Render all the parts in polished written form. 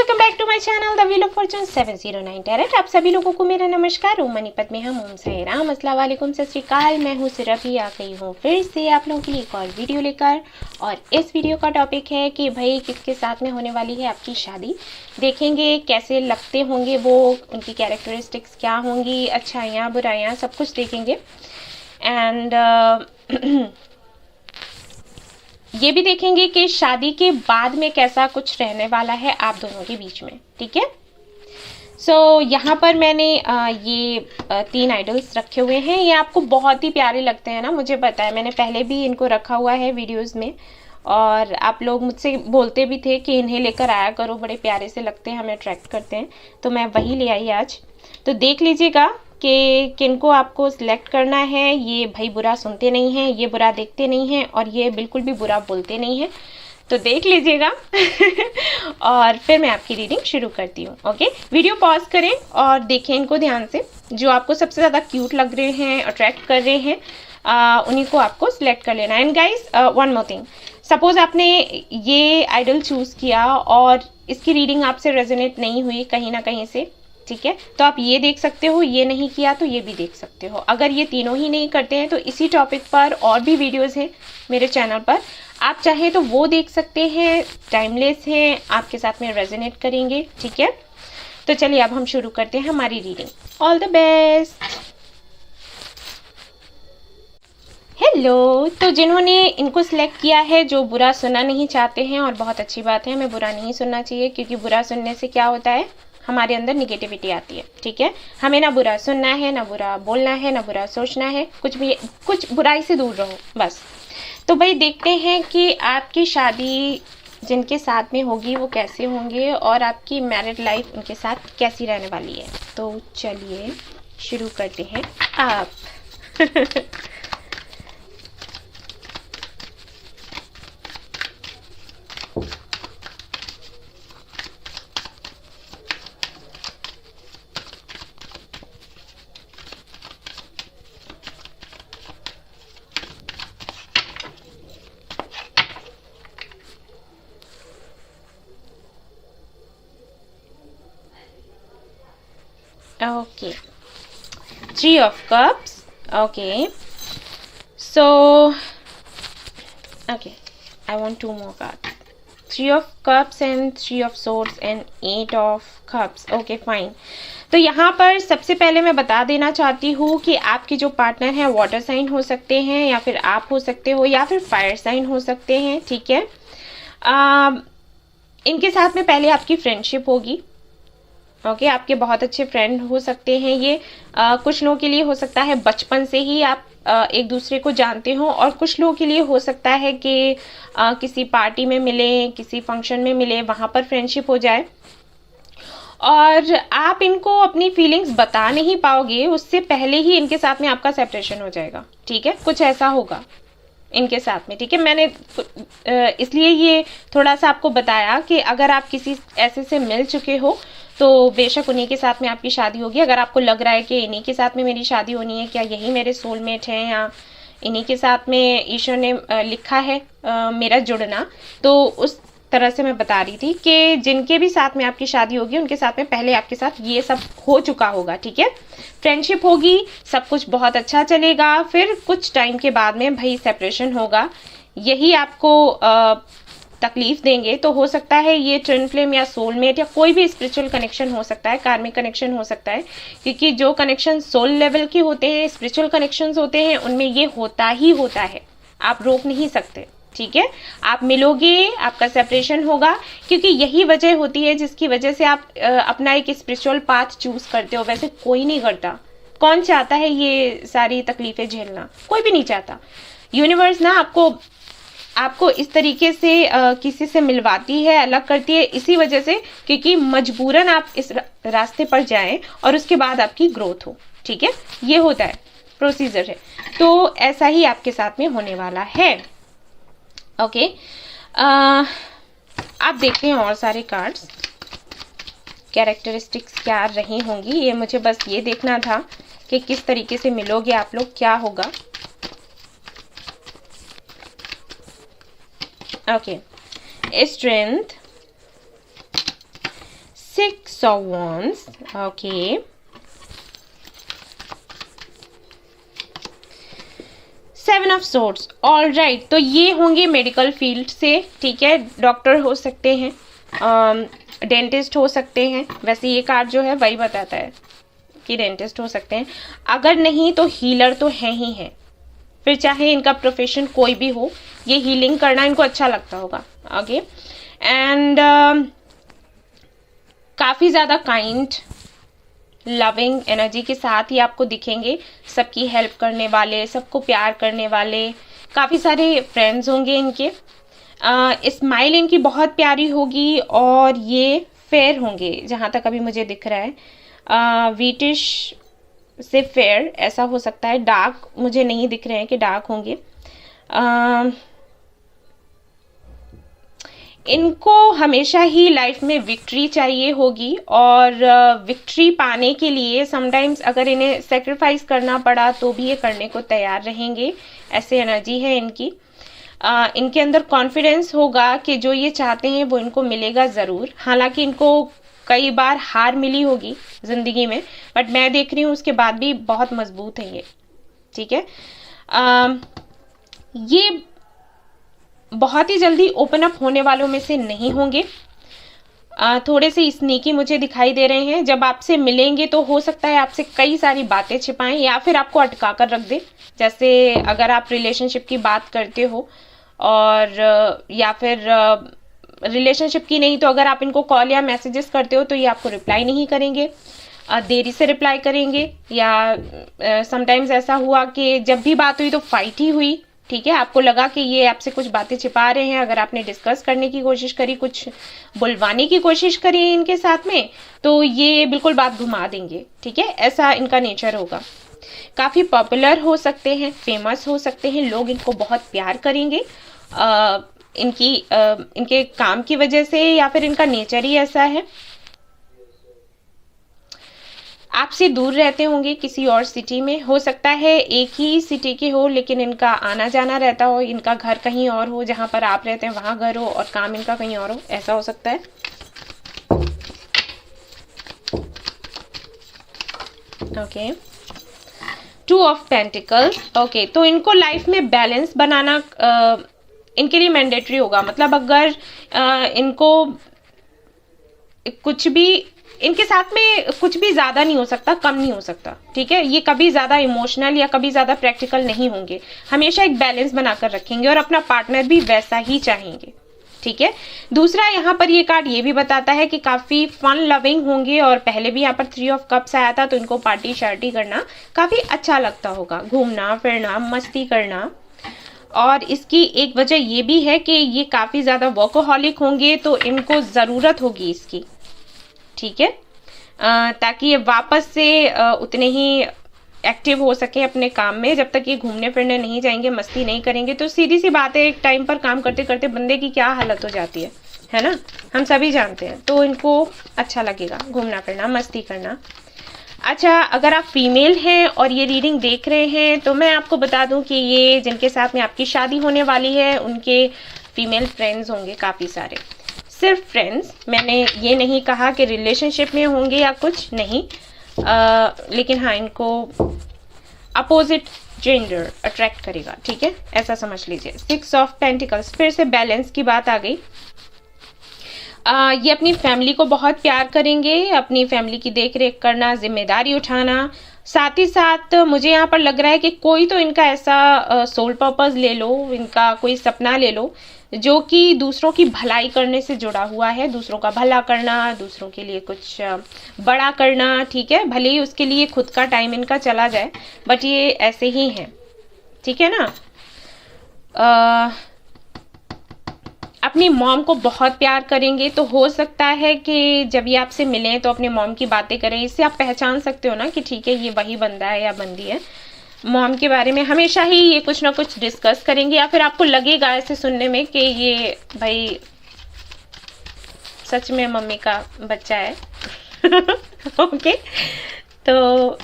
Welcome back to my channel the wheel of fortune 709 tarot. आप सभी लोगों को मेरा नमस्कार। ओम मनीपत में हम ओम साई राम, अस्सलाम वालेकुम, सत श्री अकाल। मैं हूँ सिरभी, आ गई हूँ फिर से आप लोगों के लिए एक और वीडियो लेकर। और इस वीडियो का टॉपिक है कि भाई किसके साथ में होने वाली है आपकी शादी। देखेंगे कैसे लगते होंगे वो, उनकी कैरेक्टरिस्टिक्स क्या होंगी, अच्छाइयाँ बुराइयाँ सब कुछ देखेंगे। एंड ये भी देखेंगे कि शादी के बाद में कैसा कुछ रहने वाला है आप दोनों के बीच में। ठीक है। सो यहाँ पर मैंने ये 3 आइडल्स रखे हुए हैं। ये आपको बहुत ही प्यारे लगते हैं ना, मुझे पता है। मैंने पहले भी इनको रखा हुआ है वीडियोस में और आप लोग मुझसे बोलते भी थे कि इन्हें लेकर आया करो, बड़े प्यारे से लगते हैं, हमें अट्रैक्ट करते हैं। तो मैं वही ले आई आज। तो देख लीजिएगा कि किनको आपको सिलेक्ट करना है। ये भाई बुरा सुनते नहीं हैं, ये बुरा देखते नहीं हैं और ये बिल्कुल भी बुरा बोलते नहीं हैं। तो देख लीजिएगा और फिर मैं आपकी रीडिंग शुरू करती हूँ। ओके, वीडियो पॉज करें और देखें इनको ध्यान से। जो आपको सबसे ज़्यादा क्यूट लग रहे हैं, अट्रैक्ट कर रहे हैं, उन्हीं को आपको सिलेक्ट कर लेना है। And guys, one more thing, suppose आपने ये आइडल चूज़ किया और इसकी रीडिंग आपसे रेजोनेट नहीं हुई कहीं ना कहीं से, ठीक है, तो आप ये देख सकते हो। ये नहीं किया तो ये भी देख सकते हो। अगर ये तीनों ही नहीं करते हैं तो इसी टॉपिक पर और भी वीडियोस हैं मेरे चैनल पर, आप चाहें तो वो देख सकते हैं। टाइमलेस हैं, आपके साथ में रेजोनेट करेंगे। ठीक है, तो चलिए अब हम शुरू करते हैं हमारी reading. All the best. Hello. तो जिन्होंने इनको सिलेक्ट किया है, जो बुरा सुनना नहीं चाहते हैं, और बहुत अच्छी बात है, हमें बुरा नहीं सुनना चाहिए, क्योंकि बुरा सुनने से क्या होता है, हमारे अंदर निगेटिविटी आती है। ठीक है, हमें ना बुरा सुनना है, ना बुरा बोलना है, ना बुरा सोचना है, कुछ बुराई से दूर रहो बस। तो भाई देखते हैं कि आपकी शादी जिनके साथ में होगी वो कैसे होंगे और आपकी मैरिड लाइफ उनके साथ कैसी रहने वाली है। तो चलिए शुरू करते हैं आप। Okay, 3 of cups. Okay, so okay, I want 2 more cards. 3 of cups and 3 of swords and 8 of cups. Okay, fine. तो यहाँ पर सबसे पहले मैं बता देना चाहती हूँ कि आपके जो पार्टनर हैं वाटर साइन हो सकते हैं, या फिर आप हो सकते हो, या फिर फायर साइन हो सकते हैं। ठीक है, इनके साथ में पहले आपकी फ्रेंडशिप होगी। ओके, आपके बहुत अच्छे फ्रेंड हो सकते हैं ये। कुछ लोगों के लिए हो सकता है बचपन से ही आप एक दूसरे को जानते हो, और कुछ लोगों के लिए हो सकता है कि किसी पार्टी में मिले, किसी फंक्शन में मिले, वहाँ पर फ्रेंडशिप हो जाए और आप इनको अपनी फीलिंग्स बता नहीं पाओगे, उससे पहले ही इनके साथ में आपका सेपरेशन हो जाएगा। ठीक है, कुछ ऐसा होगा इनके साथ में। ठीक है, मैंने इसलिए ये थोड़ा सा आपको बताया कि अगर आप किसी ऐसे से मिल चुके हो तो बेशक उन्हीं के साथ में आपकी शादी होगी। अगर आपको लग रहा है कि इन्हीं के साथ में मेरी शादी होनी है, क्या यही मेरे सोलमेट हैं, या इन्हीं के साथ में ईश्वर ने लिखा है मेरा जुड़ना, तो उस तरह से मैं बता रही थी कि जिनके भी साथ में आपकी शादी होगी उनके साथ में पहले आपके साथ ये सब हो चुका होगा। ठीक है, फ्रेंडशिप होगी, सब कुछ बहुत अच्छा चलेगा, फिर कुछ टाइम के बाद में भाई सेपरेशन होगा। यही आपको तकलीफ देंगे। तो हो सकता है ये ट्विन फ्लेम या सोलमेट या कोई भी स्पिरिचुअल कनेक्शन हो सकता है, कार्मिक कनेक्शन हो सकता है, क्योंकि जो कनेक्शन सोल लेवल के होते हैं, स्पिरिचुअल कनेक्शंस होते हैं, उनमें ये होता ही होता है, आप रोक नहीं सकते। ठीक है, आप मिलोगे, आपका सेपरेशन होगा, क्योंकि यही वजह होती है जिसकी वजह से आप अपना एक स्पिरिचुअल पाथ चूज करते हो। वैसे कोई नहीं करता, कौन चाहता है ये सारी तकलीफें झेलना, कोई भी नहीं चाहता। यूनिवर्स ना आपको इस तरीके से किसी से मिलवाती है, अलग करती है, इसी वजह से, क्योंकि मजबूरन आप इस रास्ते पर जाएं और उसके बाद आपकी ग्रोथ हो। ठीक है, ये होता है, प्रोसीजर है। तो ऐसा ही आपके साथ में होने वाला है। ओके, आप देखते हैं और सारे कार्ड्स, कैरेक्टरिस्टिक्स क्या रही होंगी। ये मुझे बस ये देखना था कि किस तरीके से मिलोगे आप लोग, क्या होगा। Okay, strength, 6 of Wands, okay, 7 of Swords, all right. तो ये होंगे मेडिकल फील्ड से, ठीक है, डॉक्टर हो सकते हैं, डेंटिस्ट हो सकते हैं। वैसे ये कार्ड जो है वही बताता है कि डेंटिस्ट हो सकते हैं, अगर नहीं तो हीलर तो है ही है। फिर चाहे इनका प्रोफेशन कोई भी हो, ये हीलिंग करना इनको अच्छा लगता होगा। ओके, एंड काफ़ी ज़्यादा काइंड लविंग एनर्जी के साथ ही आपको दिखेंगे, सबकी हेल्प करने वाले, सबको प्यार करने वाले, काफ़ी सारे फ्रेंड्स होंगे इनके। स्माइल इनकी बहुत प्यारी होगी और ये फेयर होंगे जहाँ तक अभी मुझे दिख रहा है, वीटिश से फेयर ऐसा हो सकता है, डार्क मुझे नहीं दिख रहे हैं कि डार्क होंगे। इनको हमेशा ही लाइफ में विक्ट्री चाहिए होगी और विक्ट्री पाने के लिए समटाइम्स अगर इन्हें सेक्रीफाइस करना पड़ा तो भी ये करने को तैयार रहेंगे, ऐसे एनर्जी है इनकी। इनके अंदर कॉन्फिडेंस होगा कि जो ये चाहते हैं वो इनको मिलेगा ज़रूर। हालांकि इनको कई बार हार मिली होगी ज़िंदगी में, बट मैं देख रही हूँ उसके बाद भी बहुत मजबूत है ये, ठीक है। ये बहुत ही जल्दी ओपन अप होने वालों में से नहीं होंगे, थोड़े से स्नीकी मुझे दिखाई दे रहे हैं। जब आपसे मिलेंगे तो हो सकता है आपसे कई सारी बातें छिपाएं या फिर आपको अटका कर रख दे। जैसे अगर आप रिलेशनशिप की बात करते हो और या फिर रिलेशनशिप की नहीं तो अगर आप इनको कॉल या मैसेजेस करते हो तो ये आपको रिप्लाई नहीं करेंगे, देरी से रिप्लाई करेंगे, या समटाइम्स ऐसा हुआ कि जब भी बात हुई तो फाइट ही हुई, ठीक है। आपको लगा कि ये आपसे कुछ बातें छिपा रहे हैं, अगर आपने डिस्कस करने की कोशिश करी, कुछ बुलवाने की कोशिश करी इनके साथ में, तो ये बिल्कुल बात घुमा देंगे, ठीक है। ऐसा इनका नेचर होगा। काफ़ी पॉपुलर हो सकते हैं, फेमस हो सकते हैं, लोग इनको बहुत प्यार करेंगे इनके काम की वजह से या फिर इनका नेचर ही ऐसा है। आपसे दूर रहते होंगे किसी और सिटी में, हो सकता है एक ही सिटी के हो लेकिन इनका आना जाना रहता हो, इनका घर कहीं और हो, जहां पर आप रहते हैं वहां घर हो और काम इनका कहीं और हो, ऐसा हो सकता है। Okay, 2 of pentacles, okay. तो इनको लाइफ में बैलेंस बनाना इनके लिए मैंडेटरी होगा। मतलब अगर इनको कुछ भी, इनके साथ में कुछ भी ज़्यादा नहीं हो सकता, कम नहीं हो सकता, ठीक है। ये कभी ज़्यादा इमोशनल या कभी ज़्यादा प्रैक्टिकल नहीं होंगे, हमेशा एक बैलेंस बनाकर रखेंगे और अपना पार्टनर भी वैसा ही चाहेंगे, ठीक है। दूसरा, यहाँ पर ये कार्ड ये भी बताता है कि काफ़ी फन लविंग होंगे और पहले भी यहाँ पर 3 ऑफ कप्स आया था, तो इनको पार्टी शार्टी करना काफ़ी अच्छा लगता होगा, घूमना फिरना मस्ती करना। और इसकी एक वजह ये भी है कि ये काफ़ी ज़्यादा वर्कोहॉलिक होंगे, तो इनको ज़रूरत होगी इसकी, ठीक है, ताकि ये वापस से उतने ही एक्टिव हो सके अपने काम में। जब तक ये घूमने फिरने नहीं जाएंगे, मस्ती नहीं करेंगे, तो सीधी सी बात है, एक टाइम पर काम करते करते बंदे की क्या हालत हो जाती है ना, हम सभी जानते हैं। तो इनको अच्छा लगेगा घूमना फिरना मस्ती करना। अच्छा, अगर आप फीमेल हैं और ये रीडिंग देख रहे हैं तो मैं आपको बता दूं कि ये जिनके साथ में आपकी शादी होने वाली है उनके फीमेल फ्रेंड्स होंगे काफ़ी सारे, सिर्फ फ्रेंड्स। मैंने ये नहीं कहा कि रिलेशनशिप में होंगे या कुछ नहीं, लेकिन हाँ, इनको अपोजिट जेंडर अट्रैक्ट करेगा, ठीक है, ऐसा समझ लीजिए। 6 ऑफ पेंटिकल्स, फिर से बैलेंस की बात आ गई। ये अपनी फैमिली को बहुत प्यार करेंगे, अपनी फैमिली की देख रेख करना, जिम्मेदारी उठाना, साथ ही साथ मुझे यहाँ पर लग रहा है कि कोई तो इनका ऐसा सोल पर्पस ले लो, इनका कोई सपना ले लो जो कि दूसरों की भलाई करने से जुड़ा हुआ है, दूसरों का भला करना, दूसरों के लिए कुछ बड़ा करना, ठीक है। भले ही उसके लिए खुद का टाइम इनका चला जाए, बट ये ऐसे ही हैं, ठीक है ना। अपनी मॉम को बहुत प्यार करेंगे, तो हो सकता है कि जब ये आपसे मिलें तो अपने मॉम की बातें करें। इससे आप पहचान सकते हो ना कि ठीक है, ये वही बंदा है या बंदी है। मॉम के बारे में हमेशा ही ये कुछ ना कुछ डिस्कस करेंगे, या फिर आपको लगेगा ऐसे सुनने में कि ये भाई सच में मम्मी का बच्चा है। ओके, तो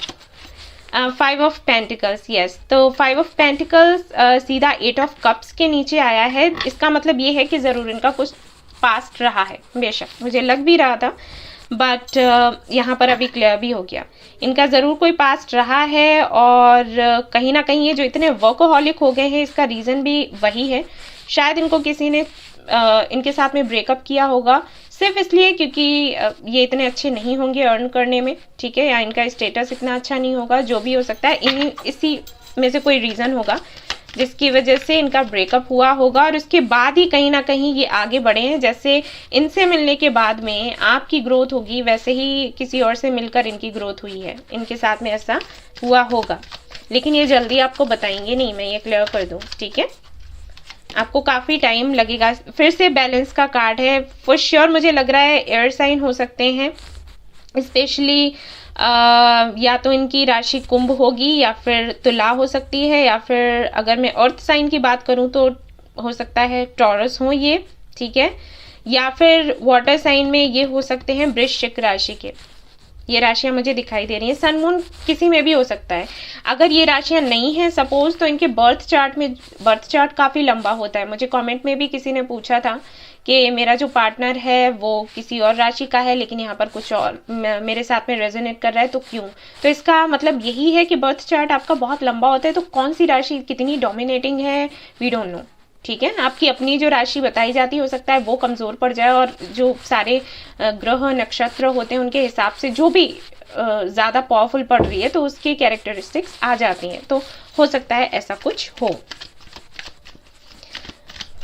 5 ऑफ पेंटिकल्स, यस। तो 5 ऑफ पेंटिकल्स सीधा 8 ऑफ कप्स के नीचे आया है। इसका मतलब ये है कि ज़रूर इनका कुछ पास्ट रहा है, बेशक मुझे लग भी रहा था। बट यहाँ पर अभी क्लियर भी हो गया। इनका ज़रूर कोई पास्ट रहा है, और कहीं ना कहीं ये जो इतने वर्कोहॉलिक हो गए हैं इसका रीज़न भी वही है। शायद इनको किसी ने इनके साथ में ब्रेकअप किया होगा सिर्फ इसलिए क्योंकि ये इतने अच्छे नहीं होंगे अर्न करने में, ठीक है, या इनका स्टेटस इतना अच्छा नहीं होगा, जो भी हो सकता है। इसी में से कोई रीज़न होगा जिसकी वजह से इनका ब्रेकअप हुआ होगा, और उसके बाद ही कहीं ना कहीं ये आगे बढ़े हैं। जैसे इनसे मिलने के बाद में आपकी ग्रोथ होगी, वैसे ही किसी और से मिलकर इनकी ग्रोथ हुई है, इनके साथ में ऐसा हुआ होगा। लेकिन ये जल्दी आपको बताएंगे नहीं, मैं ये क्लियर कर दूँ, ठीक है। आपको काफ़ी टाइम लगेगा। फिर से बैलेंस का कार्ड है, फॉर श्योर मुझे लग रहा है एयर साइन हो सकते हैं, स्पेशली या तो इनकी राशि कुंभ होगी या फिर तुला हो सकती है, या फिर अगर मैं अर्थ साइन की बात करूं तो हो सकता है टॉरस हो ये, ठीक है, या फिर वाटर साइन में ये हो सकते हैं वृश्चिक राशि के। ये राशियां मुझे दिखाई दे रही हैं। सन मून किसी में भी हो सकता है। अगर ये राशियां नहीं हैं सपोज, तो इनके बर्थ चार्ट काफ़ी लंबा होता है। मुझे कमेंट में भी किसी ने पूछा था कि मेरा जो पार्टनर है वो किसी और राशि का है, लेकिन यहाँ पर कुछ और मेरे साथ में रेजोनेट कर रहा है, तो क्यों? तो इसका मतलब यही है कि बर्थ चार्ट आपका बहुत लंबा होता है। तो कौन सी राशि कितनी डोमिनेटिंग है वी डोंट नो, ठीक है। आपकी अपनी जो राशि बताई जाती है हो सकता है वो कमज़ोर पड़ जाए, और जो सारे ग्रह नक्षत्र होते हैं उनके हिसाब से जो भी ज़्यादा पावरफुल पड़ रही है तो उसकी कैरेक्टरिस्टिक्स आ जाती हैं। तो हो सकता है ऐसा कुछ हो।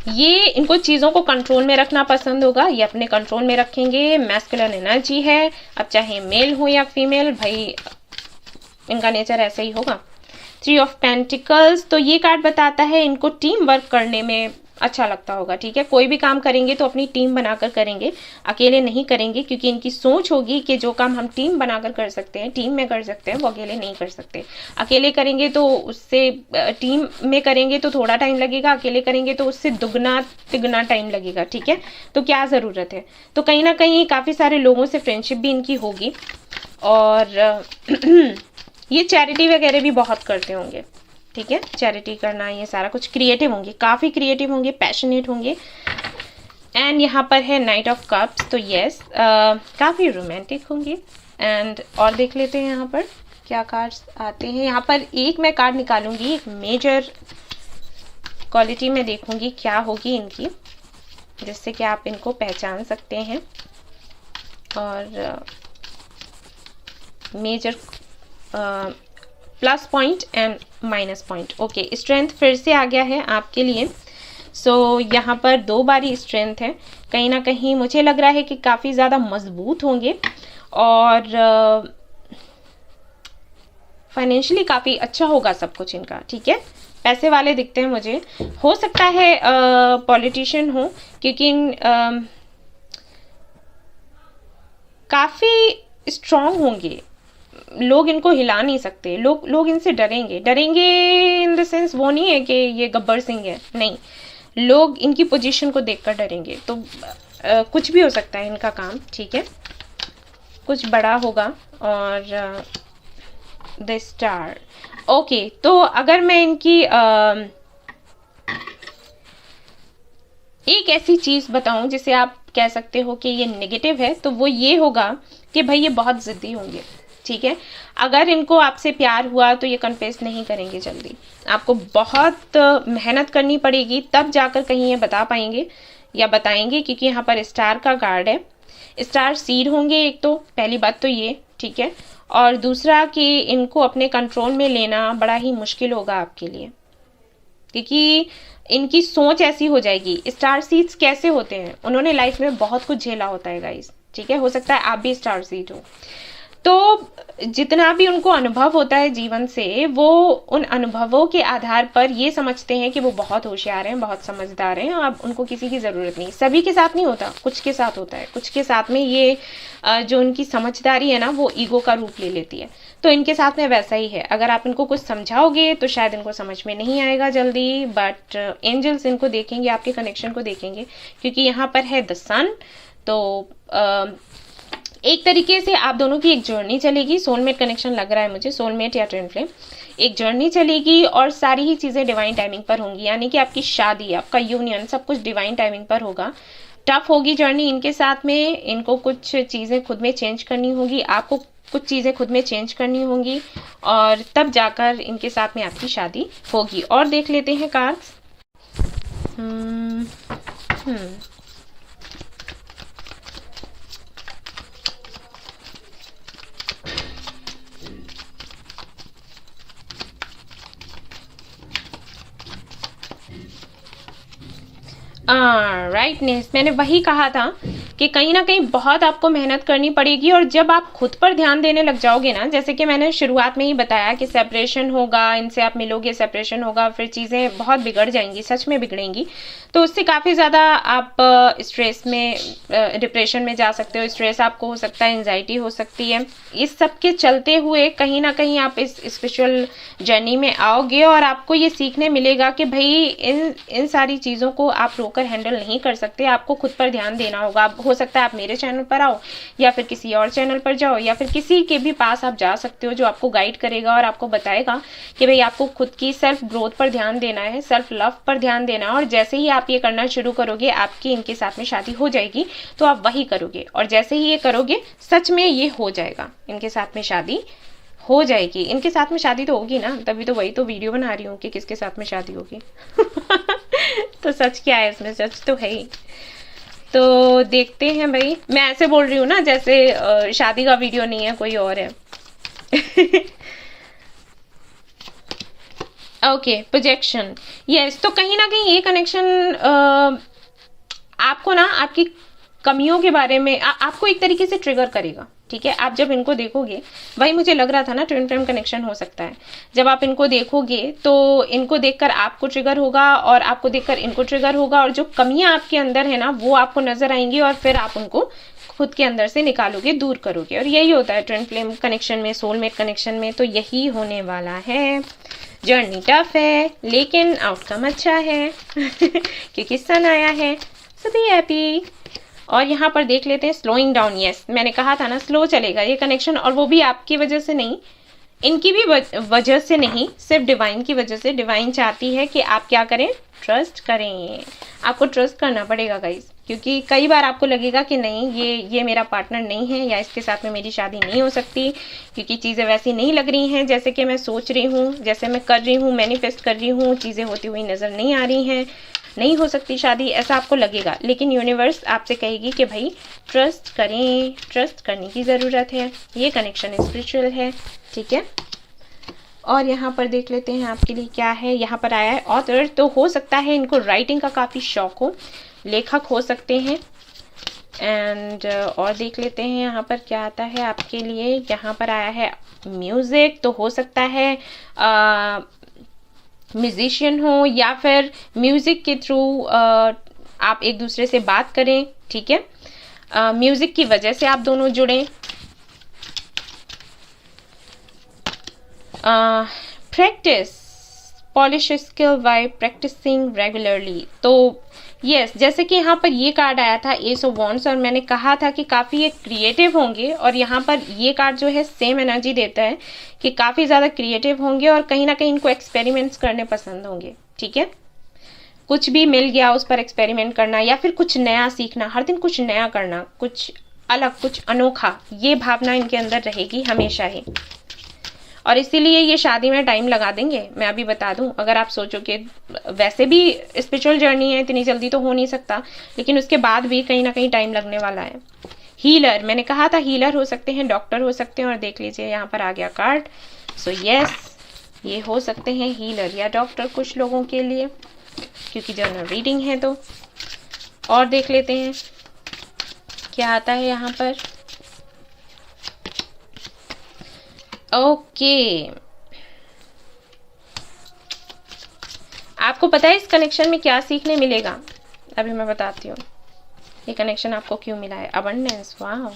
ये इनको चीज़ों को कंट्रोल में रखना पसंद होगा, ये अपने कंट्रोल में रखेंगे। मैस्कुलिन एनर्जी है, अब चाहे मेल हो या फीमेल, भाई इनका नेचर ऐसा ही होगा। 3 ऑफ पेंटिकल्स, तो ये कार्ड बताता है इनको टीम वर्क करने में अच्छा लगता होगा, ठीक है। कोई भी काम करेंगे तो अपनी टीम बनाकर करेंगे, अकेले नहीं करेंगे, क्योंकि इनकी सोच होगी कि जो काम हम टीम बनाकर कर सकते हैं, टीम में कर सकते हैं, वो अकेले नहीं कर सकते। अकेले करेंगे तो उससे, टीम में करेंगे तो थोड़ा टाइम लगेगा, अकेले करेंगे तो उससे दुगना तिगुना टाइम लगेगा, ठीक है। तो क्या ज़रूरत है? तो कहीं ना कहीं काफ़ी सारे लोगों से फ्रेंडशिप भी इनकी होगी, और ये चैरिटी वगैरह भी बहुत करते होंगे, ठीक है। चैरिटी करना, ये सारा कुछ क्रिएटिव होंगे, काफ़ी क्रिएटिव होंगे, पैशनेट होंगे। एंड यहाँ पर है नाइट ऑफ कप्स, तो यस काफ़ी रोमांटिक होंगे। एंड और देख लेते हैं यहाँ पर क्या कार्ड्स आते हैं। यहाँ पर एक मैं कार्ड निकालूंगी, एक मेजर क्वालिटी में देखूंगी क्या होगी इनकी, जिससे कि आप इनको पहचान सकते हैं। और major plus point and minus point. Okay, strength फिर से आ गया है आपके लिए। सो यहाँ पर 2 बारी स्ट्रेंथ है। कहीं ना कहीं मुझे लग रहा है कि काफ़ी ज़्यादा मजबूत होंगे, और फाइनेंशियली काफ़ी अच्छा होगा सब कुछ इनका, ठीक है। पैसे वाले दिखते हैं मुझे। हो सकता है पॉलिटिशियन हो, क्योंकि काफ़ी स्ट्रॉन्ग होंगे, लोग इनको हिला नहीं सकते, लोग इनसे डरेंगे इन द सेंस वो नहीं है कि ये गब्बर सिंह है, नहीं, लोग इनकी पोजीशन को देखकर डरेंगे। तो कुछ भी हो सकता है इनका काम, ठीक है, कुछ बड़ा होगा। और द स्टार, ओके, तो अगर मैं इनकी एक ऐसी चीज़ बताऊं जिसे आप कह सकते हो कि ये नेगेटिव है, तो वो ये होगा कि भाई ये बहुत ज़िद्दी होंगे, ठीक है। अगर इनको आपसे प्यार हुआ तो ये कन्फेस नहीं करेंगे जल्दी, आपको बहुत मेहनत करनी पड़ेगी, तब जाकर कहीं ये बता पाएंगे या बताएंगे, क्योंकि यहाँ पर स्टार का कार्ड है। स्टार सीड होंगे एक तो, पहली बात तो ये, ठीक है। और दूसरा कि इनको अपने कंट्रोल में लेना बड़ा ही मुश्किल होगा आपके लिए, क्योंकि इनकी सोच ऐसी हो जाएगी। स्टार सीड्स कैसे होते हैं, उन्होंने लाइफ में बहुत कुछ झेला होता है गाइस, ठीक है। हो सकता है आप भी स्टार सीड हो, तो जितना भी उनको अनुभव होता है जीवन से, वो उन अनुभवों के आधार पर ये समझते हैं कि वो बहुत होशियार हैं, बहुत समझदार हैं, अब उनको किसी की ज़रूरत नहीं। सभी के साथ नहीं होता, कुछ के साथ होता है, कुछ के साथ में ये जो उनकी समझदारी है ना, वो ईगो का रूप ले लेती है। तो इनके साथ में वैसा ही है। अगर आप इनको कुछ समझाओगे तो शायद इनको समझ में नहीं आएगा जल्दी, बट एंजल्स इनको देखेंगे, आपके कनेक्शन को देखेंगे, क्योंकि यहाँ पर है द सन। तो एक तरीके से आप दोनों की एक जर्नी चलेगी, सोलमेट कनेक्शन लग रहा है मुझे, सोलमेट या ट्विन फ्लेम, एक जर्नी चलेगी और सारी ही चीज़ें डिवाइन टाइमिंग पर होंगी, यानी कि आपकी शादी, आपका यूनियन, सब कुछ डिवाइन टाइमिंग पर होगा। टफ होगी जर्नी इनके साथ में, इनको कुछ चीज़ें खुद में चेंज करनी होगी, आपको कुछ चीज़ें खुद में चेंज करनी होंगी, और तब जाकर इनके साथ में आपकी शादी होगी। और देख लेते हैं कार्ड्स। राइटनेस, मैंने वही कहा था कि कहीं ना कहीं बहुत आपको मेहनत करनी पड़ेगी, और जब आप खुद पर ध्यान देने लग जाओगे ना, जैसे कि मैंने शुरुआत में ही बताया कि सेपरेशन होगा, इनसे आप मिलोगे, सेपरेशन होगा, फिर चीज़ें बहुत बिगड़ जाएंगी, सच में बिगड़ेंगी, तो उससे काफ़ी ज़्यादा आप स्ट्रेस में, डिप्रेशन में जा सकते हो, स्ट्रेस आपको हो सकता है, एंजाइटी हो सकती है। इस सब के चलते हुए कहीं ना कहीं आप इस स्पिरिचुअल जर्नी में आओगे, और आपको ये सीखने मिलेगा कि भाई इन सारी चीज़ों को आप रोकर हैंडल नहीं कर सकते, आपको खुद पर ध्यान देना होगा। हो सकता है आप मेरे चैनल पर आओ, या फिर किसी और चैनल पर जाओ, या फिर किसी के भी पास आप जा सकते हो जो आपको गाइड करेगा और आपको बताएगा कि भाई आपको खुद की सेल्फ ग्रोथ पर ध्यान देना है, सेल्फ लव पर ध्यान देना है, और जैसे ही आप ये करना शुरू करोगे, आपकी इनके साथ में शादी हो जाएगी, तो आप वही करोगे, और जैसे ही ये करोगे सच में ये हो जाएगा, इनके साथ में शादी हो जाएगी। इनके साथ में शादी तो होगी ना, तभी तो वही तो वीडियो बना रही हूँ कि किसके साथ में शादी होगी। तो सच क्या है इसमें, सच तो है ही। तो देखते हैं भाई, मैं ऐसे बोल रही हूँ ना जैसे शादी का वीडियो नहीं है, कोई और है। ओके, प्रोजेक्शन, यस, तो कहीं ना कहीं ये कनेक्शन आपको ना आपकी कमियों के बारे में आपको एक तरीके से ट्रिगर करेगा, ठीक है। आप जब इनको देखोगे, वही मुझे लग रहा था ना, ट्विन फ्लेम कनेक्शन हो सकता है। जब आप इनको देखोगे तो इनको देखकर आपको ट्रिगर होगा, और आपको देखकर इनको ट्रिगर होगा, और जो कमियां आपके अंदर है ना वो आपको नजर आएंगी, और फिर आप उनको खुद के अंदर से निकालोगे, दूर करोगे। और यही होता है ट्विन फ्लेम कनेक्शन में, सोलमेट कनेक्शन में, तो यही होने वाला है। जर्नी टफ है लेकिन आउटकम अच्छा है क्योंकि सन आया है, सभी हैप्पी। और यहाँ पर देख लेते हैं स्लोइंग डाउन, यस, मैंने कहा था ना स्लो चलेगा ये कनेक्शन, और वो भी आपकी वजह से नहीं, इनकी भी वजह से नहीं, सिर्फ डिवाइन की वजह से। डिवाइन चाहती है कि आप क्या करें, ट्रस्ट करें। आपको ट्रस्ट करना पड़ेगा गाइस, क्योंकि कई बार आपको लगेगा कि नहीं ये मेरा पार्टनर नहीं है, या इसके साथ में मेरी शादी नहीं हो सकती, क्योंकि चीज़ें वैसी नहीं लग रही हैं जैसे कि मैं सोच रही हूँ, जैसे मैं कर रही हूँ, मैनिफेस्ट कर रही हूँ, चीज़ें होती हुई नज़र नहीं आ रही हैं, नहीं हो सकती शादी, ऐसा आपको लगेगा। लेकिन यूनिवर्स आपसे कहेगी कि भाई ट्रस्ट करें, ट्रस्ट करने की ज़रूरत है, ये कनेक्शन स्पिरिचुअल है, ठीक है। और यहाँ पर देख लेते हैं आपके लिए क्या है। यहाँ पर आया है ऑथर, तो हो सकता है इनको राइटिंग का काफ़ी शौक हो, लेखक हो सकते हैं। एंड और देख लेते हैं यहाँ पर क्या आता है आपके लिए। यहाँ पर आया है म्यूज़िक, तो हो सकता है म्यूजिशियन हो, या फिर म्यूज़िक के थ्रू आप एक दूसरे से बात करें, ठीक है। म्यूज़िक की वजह से आप दोनों जुड़ें। Practice, polish skill by practicing regularly, तो यस, जैसे कि यहाँ पर ये कार्ड आया था एस ऑफ वॉन्ड्स, और मैंने कहा था कि काफ़ी ये क्रिएटिव होंगे, और यहाँ पर ये कार्ड जो है सेम एनर्जी देता है कि काफ़ी ज़्यादा क्रिएटिव होंगे, और कहीं ना कहीं इनको एक्सपेरिमेंट्स करने पसंद होंगे, ठीक है। कुछ भी मिल गया उस पर एक्सपेरिमेंट करना, या फिर कुछ नया सीखना, हर दिन कुछ नया करना, कुछ अलग, कुछ अनोखा, ये भावना इनके अंदर रहेगी हमेशा ही। और इसीलिए ये शादी में टाइम लगा देंगे, मैं अभी बता दूं। अगर आप सोचो कि वैसे भी स्पिरिचुअल जर्नी है, इतनी जल्दी तो हो नहीं सकता, लेकिन उसके बाद भी कहीं ना कहीं टाइम लगने वाला है। हीलर, मैंने कहा था हीलर हो सकते हैं, डॉक्टर हो सकते हैं, और देख लीजिए यहाँ पर आ गया कार्ड। सो यस, ये हो सकते हैं हीलर या डॉक्टर कुछ लोगों के लिए, क्योंकि जनरल रीडिंग है तो। और देख लेते हैं क्या आता है यहाँ पर। ओके, आपको पता है इस कनेक्शन में क्या सीखने मिलेगा, अभी मैं बताती हूँ ये कनेक्शन आपको क्यों मिला है। अबंडेंस, वाह,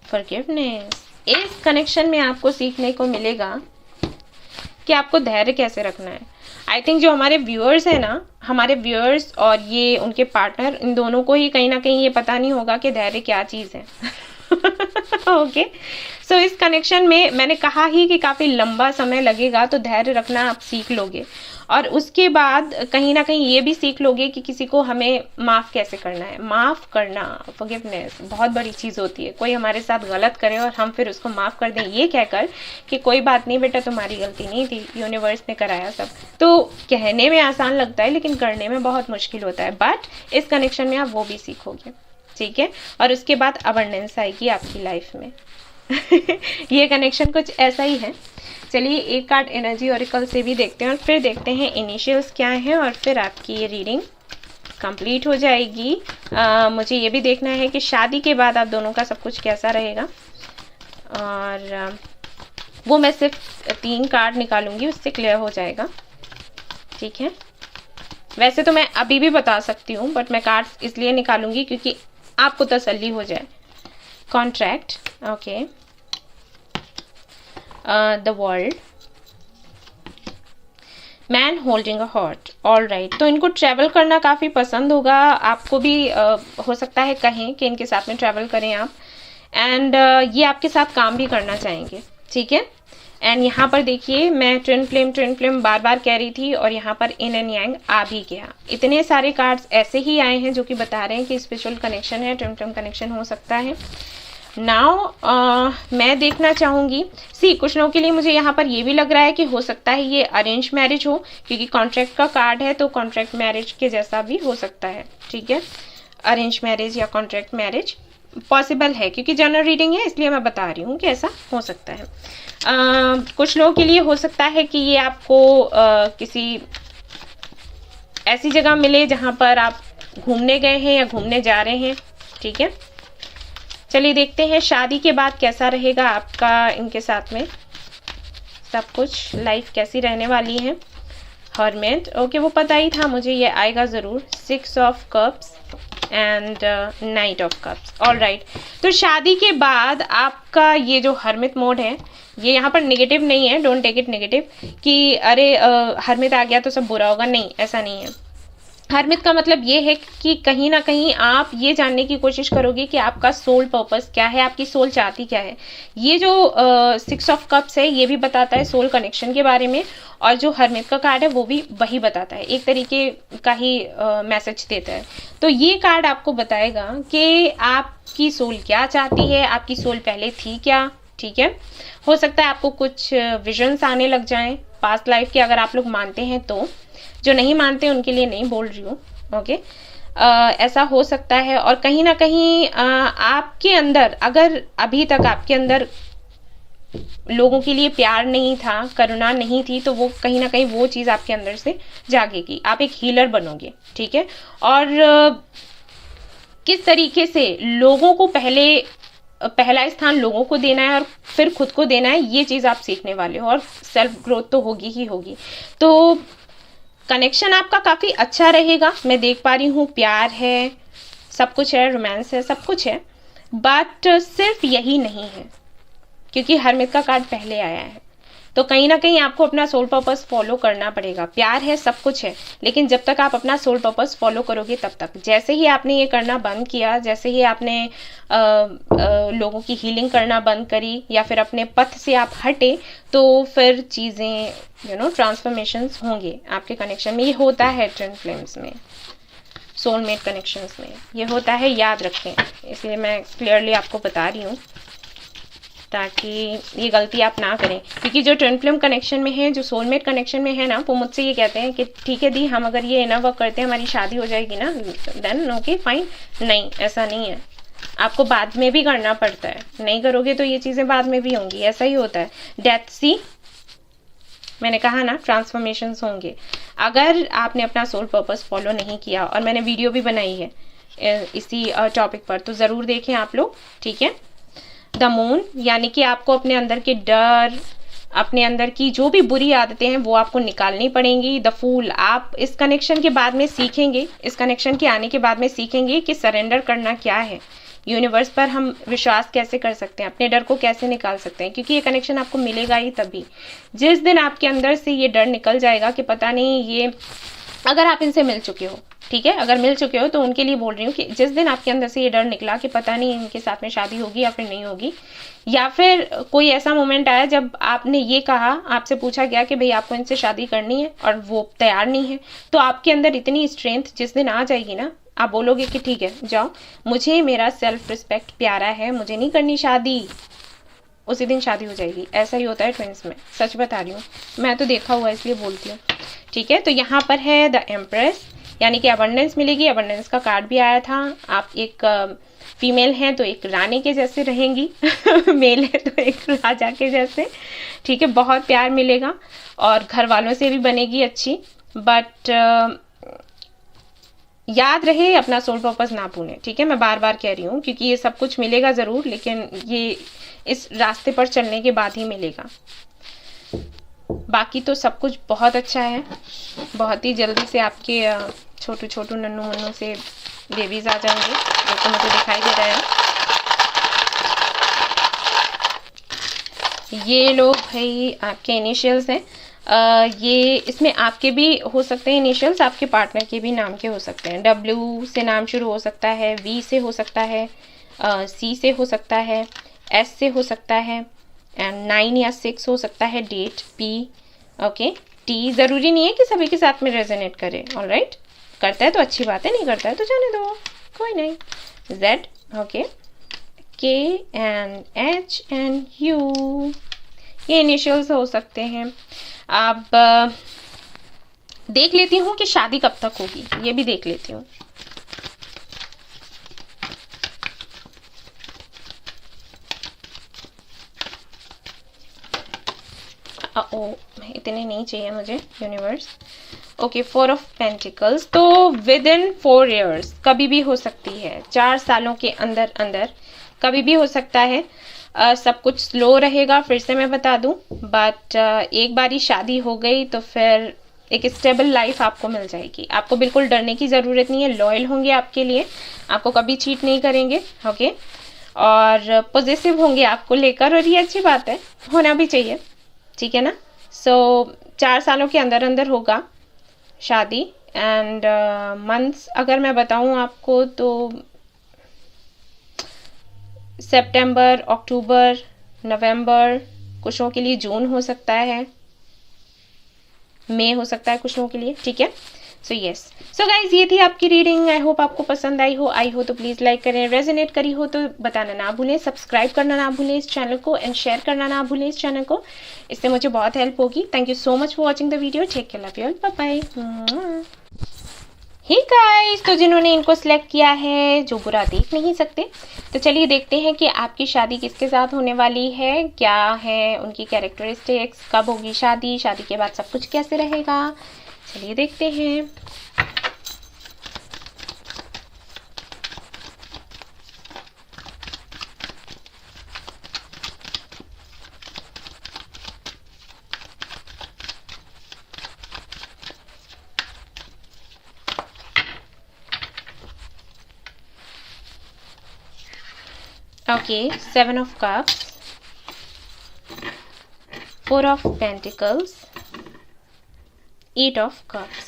फॉरगिवनेस। इस कनेक्शन में आपको सीखने को मिलेगा कि आपको धैर्य कैसे रखना है। आई थिंक जो हमारे व्यूअर्स हैं ना, हमारे व्यूअर्स और ये उनके पार्टनर, इन दोनों को ही कहीं ना कहीं ये पता नहीं होगा कि धैर्य क्या चीज़ है। ओके, सो इस कनेक्शन में मैंने कहा ही कि काफ़ी लंबा समय लगेगा, तो धैर्य रखना आप सीख लोगे और उसके बाद कहीं ना कहीं ये भी सीख लोगे कि किसी को हमें माफ़ कैसे करना है। माफ़ करना, फॉरगिवनेस बहुत बड़ी चीज़ होती है। कोई हमारे साथ गलत करे और हम फिर उसको माफ़ कर दें ये कहकर कि कोई बात नहीं बेटा, तुम्हारी गलती नहीं थी, यूनिवर्स ने कराया सब। तो कहने में आसान लगता है लेकिन करने में बहुत मुश्किल होता है, बट इस कनेक्शन में आप वो भी सीखोगे, ठीक है। और उसके बाद अबंडेंस आएगी आपकी लाइफ में। ये कनेक्शन कुछ ऐसा ही है। चलिए एक कार्ड एनर्जी ओरेकल से भी देखते हैं और फिर देखते हैं इनिशियल्स क्या हैं और फिर आपकी ये रीडिंग कंप्लीट हो जाएगी। मुझे ये भी देखना है कि शादी के बाद आप दोनों का सब कुछ कैसा रहेगा, और वो मैं सिर्फ 3 कार्ड निकालूंगी, उससे क्लियर हो जाएगा, ठीक है। वैसे तो मैं अभी भी बता सकती हूँ, बट मैं कार्ड्स इसलिए निकालूंगी क्योंकि आपको तसल्ली हो जाए। Contract, okay, the world, man holding a heart, all right. तो इनको ट्रैवल करना काफ़ी पसंद होगा, आपको भी हो सकता है कहें कि इनके साथ में ट्रैवल करें आप, एंड ये आपके साथ काम भी करना चाहेंगे, ठीक है। एंड यहाँ पर देखिए मैं ट्विन फ्लेम बार बार कह रही थी और यहाँ पर इन एंड यांग आ भी गया। इतने सारे कार्ड्स ऐसे ही आए हैं जो कि बता रहे हैं कि स्पिरिचुअल कनेक्शन है, ट्विन फ्लेम कनेक्शन हो सकता है। नाउ मैं देखना चाहूँगी, कुछ लोगों के लिए मुझे यहाँ पर ये भी लग रहा है कि हो सकता है ये अरेंज मैरिज हो, क्योंकि कॉन्ट्रैक्ट का कार्ड है, तो कॉन्ट्रैक्ट मैरिज के जैसा भी हो सकता है, ठीक है। अरेंज मैरिज या कॉन्ट्रैक्ट मैरिज पॉसिबल है, क्योंकि जनरल रीडिंग है इसलिए मैं बता रही हूँ कि ऐसा हो सकता है। कुछ लोगों के लिए हो सकता है कि ये आपको किसी ऐसी जगह मिले जहाँ पर आप घूमने गए हैं या घूमने जा रहे हैं, ठीक है। चलिए देखते हैं शादी के बाद कैसा रहेगा आपका इनके साथ में सब कुछ, लाइफ कैसी रहने वाली है। हर्मिट, ओके, वो पता ही था मुझे ये आएगा ज़रूर। 6 of cups and night of cups, all right. तो शादी के बाद आपका ये जो हर्मिट मोड है, ये यहाँ पर नेगेटिव नहीं है, डोंट टेक इट नेगेटिव कि अरे हर्मिट आ गया तो सब बुरा होगा, नहीं, ऐसा नहीं है। हर्मिट का मतलब ये है कि कहीं ना कहीं आप ये जानने की कोशिश करोगे कि आपका सोल पर्पस क्या है, आपकी सोल चाहती क्या है। ये जो 6 ऑफ कप्स है ये भी बताता है सोल कनेक्शन के बारे में, और जो हर्मिट का कार्ड है वो भी वही बताता है, एक तरीके का ही मैसेज देता है। तो ये कार्ड आपको बताएगा कि आपकी सोल क्या चाहती है, आपकी सोल पहले थी क्या, ठीक है। हो सकता है आपको कुछ विजन्स आने लग जाएं पास्ट लाइफ के, अगर आप लोग मानते हैं तो। जो नहीं मानते उनके लिए नहीं बोल रही हूँ, ओके। ऐसा हो सकता है, और कहीं ना कहीं आपके अंदर, अगर अभी तक आपके अंदर लोगों के लिए प्यार नहीं था, करुणा नहीं थी, तो वो कहीं ना कहीं वो चीज़ आपके अंदर से जागेगी, आप एक हीलर बनोगे, ठीक है। और किस तरीके से लोगों को पहला स्थान लोगों को देना है और फिर खुद को देना है, ये चीज़ आप सीखने वाले हो, और सेल्फ ग्रोथ तो होगी ही होगी। तो कनेक्शन आपका काफ़ी अच्छा रहेगा, मैं देख पा रही हूँ, प्यार है, सब कुछ है, रोमांस है, सब कुछ है, बट सिर्फ यही नहीं है, क्योंकि हर्मिट का कार्ड पहले आया है। तो कहीं ना कहीं आपको अपना सोल पर्पस फॉलो करना पड़ेगा। प्यार है, सब कुछ है, लेकिन जब तक आप अपना सोल पर्पस फॉलो करोगे तब तक। जैसे ही आपने ये करना बंद किया, जैसे ही आपने लोगों की हीलिंग करना बंद करी, या फिर अपने पथ से आप हटे, तो फिर चीज़ें ट्रांसफॉर्मेशंस होंगे आपके कनेक्शन में। ये होता है ट्विन फ्लेम्स में, सोलमेट कनेक्शंस में ये होता है, याद रखें। इसलिए मैं क्लियरली आपको बता रही हूँ ताकि ये गलती आप ना करें, क्योंकि जो ट्विन फ्लेम कनेक्शन में है, जो सोलमेट कनेक्शन में है ना, वो मुझसे ये कहते हैं कि ठीक है दी, हम अगर ये इनर वर्क करते हैं हमारी शादी हो जाएगी ना, देन ओके फाइन। नहीं, ऐसा नहीं है, आपको बाद में भी करना पड़ता है, नहीं करोगे तो ये चीज़ें बाद में भी होंगी, ऐसा ही होता है। डेथ, सी मैंने कहा ना, ट्रांसफॉर्मेशंस होंगे अगर आपने अपना सोल पर्पस फॉलो नहीं किया, और मैंने वीडियो भी बनाई है इसी टॉपिक पर, तो ज़रूर देखें आप लोग, ठीक है। द मून, यानी कि आपको अपने अंदर के डर, अपने अंदर की जो भी बुरी आदतें हैं वो आपको निकालनी पड़ेंगी। द फूल, आप इस कनेक्शन के बाद में सीखेंगे, इस कनेक्शन के आने के बाद में सीखेंगे कि सरेंडर करना क्या है, यूनिवर्स पर हम विश्वास कैसे कर सकते हैं, अपने डर को कैसे निकाल सकते हैं, क्योंकि ये कनेक्शन आपको मिलेगा ही तभी जिस दिन आपके अंदर से ये डर निकल जाएगा कि पता नहीं ये, अगर आप इनसे मिल चुके हो, ठीक है, अगर मिल चुके हो तो उनके लिए बोल रही हूँ कि जिस दिन आपके अंदर से ये डर निकला कि पता नहीं इनके साथ में शादी होगी या फिर नहीं होगी, या फिर कोई ऐसा मोमेंट आया जब आपने ये कहा, आपसे पूछा गया कि भाई आपको इनसे शादी करनी है और वो तैयार नहीं है, तो आपके अंदर इतनी स्ट्रेंथ जिस दिन आ जाएगी ना, आप बोलोगे कि ठीक है जाओ, मुझे मेरा सेल्फ रिस्पेक्ट प्यारा है, मुझे नहीं करनी शादी, उसी दिन शादी हो जाएगी। ऐसा ही होता है ट्विंस में, सच बता रही हूँ, मैं तो देखा हुआ इसलिए बोलती हूँ, ठीक है। तो यहाँ पर है द एम्प्रेस, यानी कि अबंडेंस मिलेगी, अबंडेंस का कार्ड भी आया था। आप एक फीमेल हैं तो एक रानी के जैसे रहेंगी मेल है तो एक राजा के जैसे, ठीक है, बहुत प्यार मिलेगा और घर वालों से भी बनेगी अच्छी, बट याद रहे अपना सोल पर्पस ना भूलें, ठीक है, मैं बार बार कह रही हूँ, क्योंकि ये सब कुछ मिलेगा ज़रूर, लेकिन ये इस रास्ते पर चलने के बाद ही मिलेगा। बाकी तो सब कुछ बहुत अच्छा है, बहुत ही जल्दी से आपके छोटू छोटू नन्नू मुन्नू से बेबीज आ जाएंगे, जो तो मुझे दिखाई दे रहा है। ये लोग भाई आपके इनिशियल्स हैं, ये इसमें आपके भी हो सकते हैं इनिशियल्स, आपके पार्टनर के भी नाम के हो सकते हैं। W से नाम शुरू हो सकता है, V से हो सकता है, C से हो सकता है, S से हो सकता है, एंड 9 या 6 हो सकता है, डेट P, ओके। T ज़रूरी नहीं है कि सभी के साथ में रेजोनेट करे, ऑलराइट, करता है तो अच्छी बात है, नहीं करता है तो जाने दो, कोई नहीं। Z, okay, K and H and U, ये इनिशियल्स हो सकते हैं। अब देख लेती हूँ कि शादी कब तक होगी, ये भी देख लेती हूँ। इतने नहीं चाहिए मुझे यूनिवर्स, ओके। 4 ऑफ पेंटिकल्स, तो विद इन 4 ईयर्स कभी भी हो सकती है, 4 सालों के अंदर अंदर कभी भी हो सकता है। सब कुछ स्लो रहेगा, फिर से मैं बता दूं, बट एक बारी शादी हो गई तो फिर एक स्टेबल लाइफ आपको मिल जाएगी, आपको बिल्कुल डरने की ज़रूरत नहीं है, लॉयल होंगे आपके लिए, आपको कभी चीट नहीं करेंगे, ओके, और पॉजिटिव होंगे आपको लेकर, और ये अच्छी बात है, होना भी चाहिए, ठीक है ना। सो 4 सालों के अंदर अंदर होगा शादी, एंड मंथ्स अगर मैं बताऊं आपको तो सितंबर, अक्टूबर, नवंबर, कुछ लोगों के लिए जून हो सकता है, मई हो सकता है कुछ लोगों के लिए, ठीक है। सो यस, सो गाइज ये थी आपकी रीडिंग, आई होप आपको पसंद आई हो तो प्लीज़ लाइक करें, रेजोनेट करी हो तो बताना ना भूलें, सब्सक्राइब करना ना भूलें इस चैनल को, एंड शेयर करना ना भूलें इस चैनल को, इससे मुझे बहुत हेल्प होगी। Thank you so much for watching the video, take care, love you all, bye bye. Hey guys, तो जिन्होंने इनको सिलेक्ट किया है, जो बुरा देख नहीं सकते, तो चलिए देखते हैं कि आपकी शादी किसके साथ होने वाली है, क्या है उनकी कैरेक्टरिस्टिक्स, कब होगी शादी, शादी के बाद सब कुछ कैसे रहेगा, चलिए देखते हैं। Okay, 7 of Cups, 4 of Pentacles, 8 of Cups.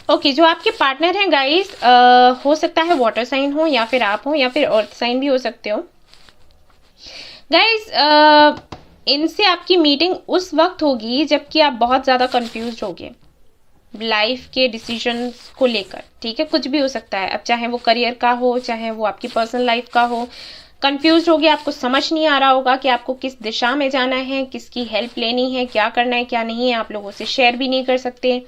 Okay, जो आपके पार्टनर हैं गाइस, हो सकता है वाटर साइन हो, या फिर आप हो, या फिर अर्थ साइन भी हो सकते हो गाइस। इनसे आपकी मीटिंग उस वक्त होगी जबकि आप बहुत ज़्यादा कंफ्यूज होगे लाइफ के डिसीजंस को लेकर, ठीक है, कुछ भी हो सकता है, अब चाहे वो करियर का हो, चाहे वो आपकी पर्सनल लाइफ का हो, कंफ्यूज होगे, आपको समझ नहीं आ रहा होगा कि आपको किस दिशा में जाना है, किसकी हेल्प लेनी है, क्या करना है क्या नहीं है, आप लोगों से शेयर भी नहीं कर सकते,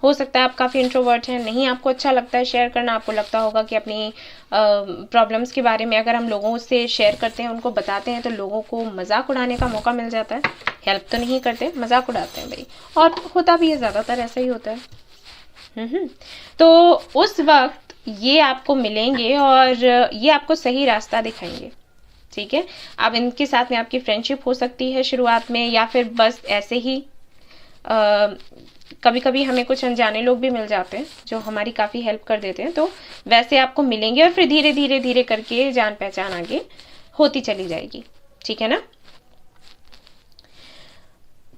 हो सकता है आप काफ़ी इंट्रोवर्ट हैं, नहीं आपको अच्छा लगता है शेयर करना, आपको लगता होगा कि अपनी प्रॉब्लम्स के बारे में अगर हम लोगों से शेयर करते हैं, उनको बताते हैं, तो लोगों को मजाक उड़ाने का मौका मिल जाता है, हेल्प तो नहीं करते, मजाक उड़ाते हैं भाई, और होता भी है, ज़्यादातर ऐसा ही होता है। तो उस वक्त ये आपको मिलेंगे और ये आपको सही रास्ता दिखाएंगे, ठीक है। अब इनके साथ में आपकी फ्रेंडशिप हो सकती है शुरुआत में, या फिर बस ऐसे ही कभी कभी हमें कुछ अनजाने लोग भी मिल जाते हैं जो हमारी काफ़ी हेल्प कर देते हैं, तो वैसे आपको मिलेंगे और फिर धीरे धीरे धीरे करके जान पहचान आगे होती चली जाएगी, ठीक है ना।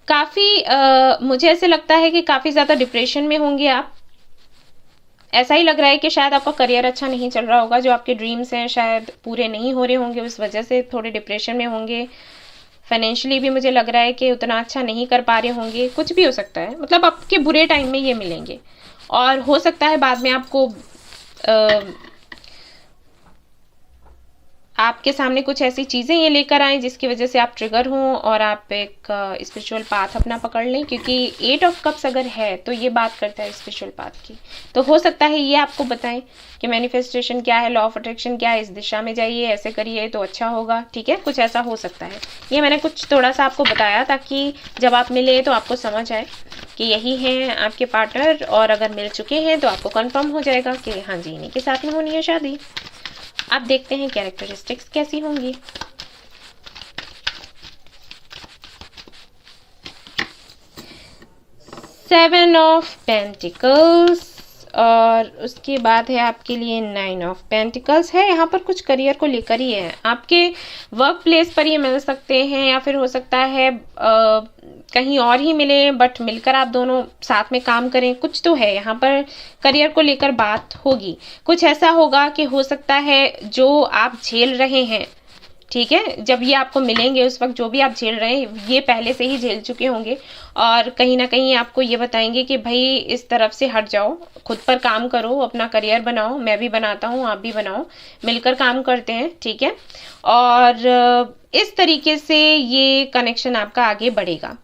काफ़ी मुझे ऐसे लगता है कि काफ़ी ज़्यादा डिप्रेशन में होंगे आप। ऐसा ही लग रहा है कि शायद आपका करियर अच्छा नहीं चल रहा होगा, जो आपके ड्रीम्स हैं शायद पूरे नहीं हो रहे होंगे, उस वजह से थोड़े डिप्रेशन में होंगे। फाइनेंशियली भी मुझे लग रहा है कि उतना अच्छा नहीं कर पा रहे होंगे, कुछ भी हो सकता है, मतलब आपके बुरे टाइम में ये मिलेंगे। और हो सकता है बाद में आपको आपके सामने कुछ ऐसी चीज़ें ये लेकर आएँ जिसकी वजह से आप ट्रिगर हों और आप एक स्पिरिचुअल पाथ अपना पकड़ लें, क्योंकि 8 ऑफ कप्स अगर है तो ये बात करता है स्पिरिचुअल पाथ की। तो हो सकता है ये आपको बताएं कि मैनिफेस्टेशन क्या है, लॉ ऑफ अट्रैक्शन क्या है, इस दिशा में जाइए, ऐसे करिए तो अच्छा होगा, ठीक है, कुछ ऐसा हो सकता है। ये मैंने कुछ थोड़ा सा आपको बताया ताकि जब आप मिले तो आपको समझ आए कि यही हैं आपके पार्टनर, और अगर मिल चुके हैं तो आपको कन्फर्म हो जाएगा कि हाँ जी इन्हीं के साथ में होनी है शादी। आप देखते हैं कैरेक्टरिस्टिक्स कैसी होंगी। सेवन ऑफ पेंटिकल्स, और उसके बाद है आपके लिए 9 ऑफ पेंटिकल्स है। यहाँ पर कुछ करियर को लेकर ही है, आपके वर्क प्लेस पर ये मिल सकते हैं या फिर हो सकता है कहीं और ही मिले, बट मिलकर आप दोनों साथ में काम करें, कुछ तो है यहाँ पर करियर को लेकर बात होगी। कुछ ऐसा होगा कि हो सकता है जो आप झेल रहे हैं, ठीक है, जब ये आपको मिलेंगे उस वक्त जो भी आप झेल रहे हैं ये पहले से ही झेल चुके होंगे, और कहीं ना कहीं आपको ये बताएंगे कि भाई इस तरफ से हट जाओ, खुद पर काम करो, अपना करियर बनाओ, मैं भी बनाता हूँ आप भी बनाओ, मिलकर काम करते हैं, ठीक है। और इस तरीके से ये कनेक्शन आपका आगे बढ़ेगा।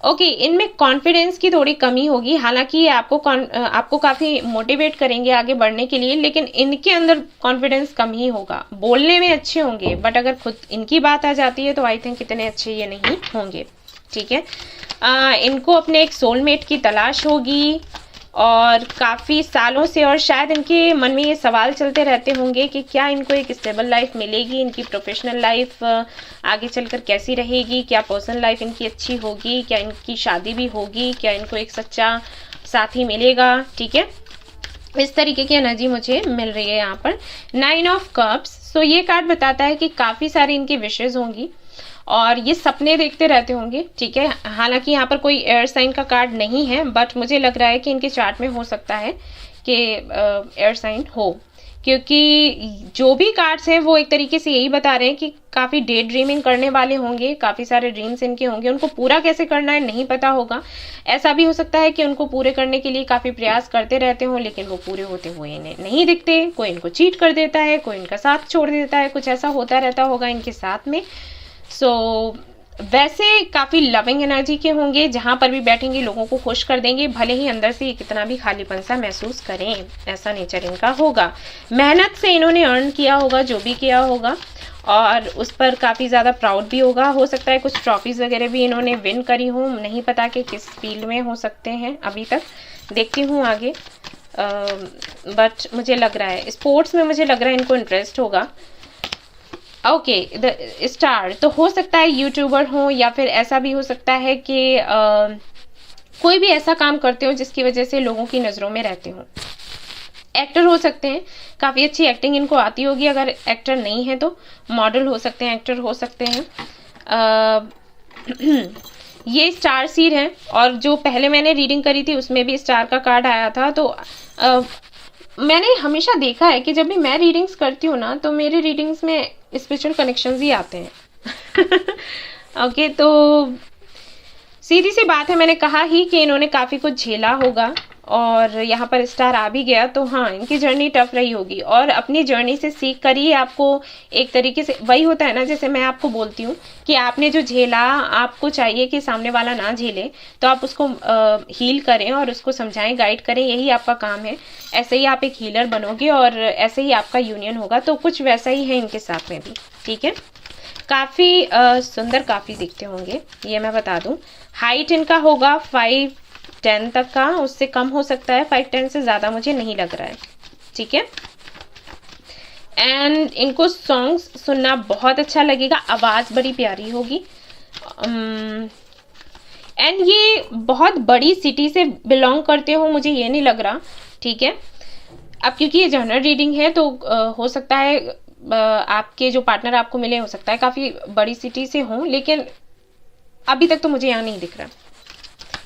ओके, इनमें कॉन्फिडेंस की थोड़ी कमी होगी, हालांकि ये आपको काफ़ी मोटिवेट करेंगे आगे बढ़ने के लिए, लेकिन इनके अंदर कॉन्फिडेंस कम ही होगा। बोलने में अच्छे होंगे बट अगर खुद इनकी बात आ जाती है तो आई थिंक इतने अच्छे ये नहीं होंगे, ठीक है। इनको अपने एक सोलमेट की तलाश होगी और काफ़ी सालों से, और शायद इनके मन में ये सवाल चलते रहते होंगे कि क्या इनको एक स्टेबल लाइफ मिलेगी, इनकी प्रोफेशनल लाइफ आगे चलकर कैसी रहेगी, क्या पर्सनल लाइफ इनकी अच्छी होगी, क्या इनकी शादी भी होगी, क्या इनको एक सच्चा साथी मिलेगा, ठीक है। इस तरीके की एनर्जी मुझे मिल रही है यहाँ पर। 9 ऑफ कप्स, तो ये कार्ड बताता है कि काफ़ी सारी इनकी विशेज़ होंगी और ये सपने देखते रहते होंगे, ठीक है। हालांकि यहाँ पर कोई एयर साइन का कार्ड नहीं है, बट मुझे लग रहा है कि इनके चार्ट में हो सकता है कि एयर साइन हो, क्योंकि जो भी कार्ड्स हैं वो एक तरीके से यही बता रहे हैं कि काफ़ी डे ड्रीमिंग करने वाले होंगे, काफ़ी सारे ड्रीम्स इनके होंगे, उनको पूरा कैसे करना है नहीं पता होगा। ऐसा भी हो सकता है कि उनको पूरे करने के लिए काफ़ी प्रयास करते रहते हों लेकिन वो पूरे होते हुए इन्हें नहीं दिखते, कोई इनको चीट कर देता है, कोई इनका साथ छोड़ देता है, कुछ ऐसा होता रहता होगा इनके साथ में। वैसे काफ़ी लविंग एनर्जी के होंगे, जहाँ पर भी बैठेंगे लोगों को खुश कर देंगे, भले ही अंदर से कितना भी खालीपन सा महसूस करें, ऐसा नेचर इनका होगा। मेहनत से इन्होंने अर्न किया होगा जो भी किया होगा, और उस पर काफ़ी ज़्यादा प्राउड भी होगा। हो सकता है कुछ ट्रॉफीज़ वगैरह भी इन्होंने विन करी हो, नहीं पता कि किस फील्ड में हो सकते हैं, अभी तक देखती हूँ आगे। बट मुझे लग रहा है स्पोर्ट्स में, मुझे लग रहा है इनको इंटरेस्ट होगा। ओके, द स्टार, तो हो सकता है यूट्यूबर हो या फिर ऐसा भी हो सकता है कि कोई भी ऐसा काम करते हो जिसकी वजह से लोगों की नज़रों में रहते हो। एक्टर हो सकते हैं, काफ़ी अच्छी एक्टिंग इनको आती होगी, अगर एक्टर नहीं है तो मॉडल हो सकते हैं, एक्टर हो सकते हैं। ये स्टार सीड है, और जो पहले मैंने रीडिंग करी थी उसमें भी स्टार का कार्ड आया था। तो मैंने हमेशा देखा है कि जब भी मैं रीडिंग्स करती हूँ ना तो मेरी रीडिंग्स में स्पिरिचुअल कनेक्शंस ही आते हैं। ओके, तो सीधी सी बात है, मैंने कहा ही कि इन्होंने काफ़ी कुछ झेला होगा और यहाँ पर स्टार आ भी गया, तो हाँ इनकी जर्नी टफ रही होगी, और अपनी जर्नी से सीख कर ही आपको एक तरीके से, वही होता है ना, जैसे मैं आपको बोलती हूँ कि आपने जो झेला, आपको चाहिए कि सामने वाला ना झेले, तो आप उसको हील करें और उसको समझाएं, गाइड करें, यही आपका काम है। ऐसे ही आप एक हीलर बनोगे और ऐसे ही आपका यूनियन होगा। तो कुछ वैसा ही है इनके साथ में भी, ठीक है। काफ़ी सुंदर काफ़ी दिखते होंगे, ये मैं बता दूँ। हाइट इनका होगा 5'10" तक का, उससे कम हो सकता है, 5'10" से ज़्यादा मुझे नहीं लग रहा है, ठीक है। एंड इनको सॉन्ग्स सुनना बहुत अच्छा लगेगा, आवाज़ बड़ी प्यारी होगी। एंड ये बहुत बड़ी सिटी से बिलोंग करते हो, मुझे ये नहीं लग रहा, ठीक है। अब क्योंकि ये जनरल रीडिंग है तो हो सकता है आपके जो पार्टनर आपको मिले, हो सकता है काफ़ी बड़ी सिटी से हों, लेकिन अभी तक तो मुझे यहाँ नहीं दिख रहा।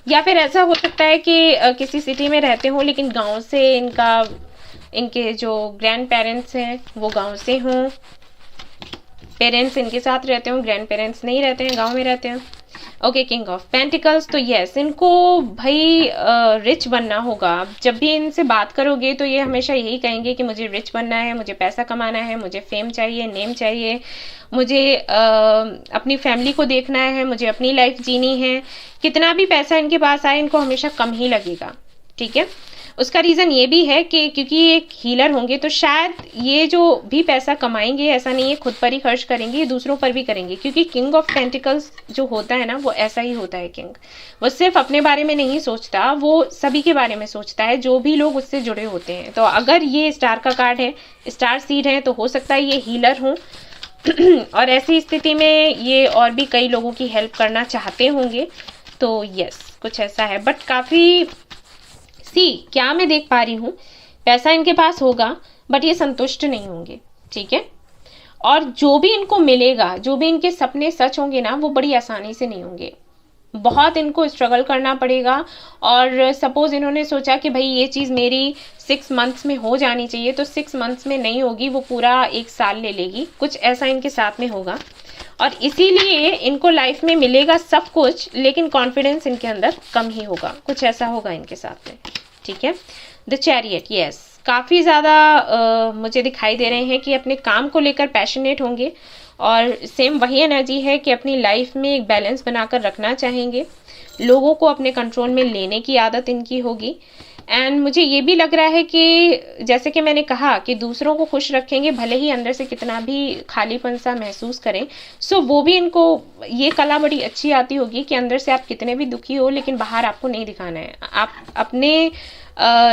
या फिर ऐसा हो सकता है कि किसी सिटी में रहते हो लेकिन गांव से इनके जो ग्रैंड पेरेंट्स हैं वो गांव से हों, पेरेंट्स इनके साथ रहते हो, ग्रैंड पेरेंट्स नहीं रहते हैं, गांव में रहते हैं। ओके, किंग ऑफ पेंटिकल्स, तो यस, इनको भाई रिच बनना होगा। जब भी इनसे बात करोगे तो ये हमेशा यही कहेंगे कि मुझे रिच बनना है, मुझे पैसा कमाना है, मुझे फेम चाहिए, नेम चाहिए, मुझे अपनी फैमिली को देखना है, मुझे अपनी लाइफ जीनी है। कितना भी पैसा इनके पास आए, इनको हमेशा कम ही लगेगा, ठीक है। उसका रीज़न ये भी है कि क्योंकि ये एक हीलर होंगे तो शायद ये जो भी पैसा कमाएंगे, ऐसा नहीं है खुद पर ही खर्च करेंगे, ये दूसरों पर भी करेंगे, क्योंकि किंग ऑफ पेंटिकल्स जो होता है ना वो ऐसा ही होता है। किंग वो सिर्फ अपने बारे में नहीं सोचता, वो सभी के बारे में सोचता है, जो भी लोग उससे जुड़े होते हैं। तो अगर ये स्टार का कार्ड है, स्टार सीड है, तो हो सकता है ये हीलर हों और ऐसी स्थिति में ये और भी कई लोगों की हेल्प करना चाहते होंगे। तो यस, कुछ ऐसा है। बट काफ़ी क्या मैं देख पा रही हूँ, पैसा इनके पास होगा बट ये संतुष्ट नहीं होंगे, ठीक है। और जो भी इनको मिलेगा, जो भी इनके सपने सच होंगे ना, वो बड़ी आसानी से नहीं होंगे, बहुत इनको स्ट्रगल करना पड़ेगा। और सपोज इन्होंने सोचा कि भाई ये चीज़ मेरी 6 मंथ्स में हो जानी चाहिए, तो 6 मंथ्स में नहीं होगी, वो पूरा 1 साल ले लेगी, कुछ ऐसा इनके साथ में होगा। और इसीलिए इनको लाइफ में मिलेगा सब कुछ, लेकिन कॉन्फिडेंस इनके अंदर कम ही होगा, कुछ ऐसा होगा इनके साथ में, ठीक है। द चैरियट, यस, काफ़ी ज़्यादा मुझे दिखाई दे रहे हैं कि अपने काम को लेकर पैशनेट होंगे, और सेम वही एनर्जी है कि अपनी लाइफ में एक बैलेंस बनाकर रखना चाहेंगे, लोगों को अपने कंट्रोल में लेने की आदत इनकी होगी। एंड मुझे ये भी लग रहा है कि जैसे कि मैंने कहा कि दूसरों को खुश रखेंगे, भले ही अंदर से कितना भी खालीपन सा महसूस करें, सो वो भी इनको ये कला बड़ी अच्छी आती होगी कि अंदर से आप कितने भी दुखी हो लेकिन बाहर आपको नहीं दिखाना है। आप अपने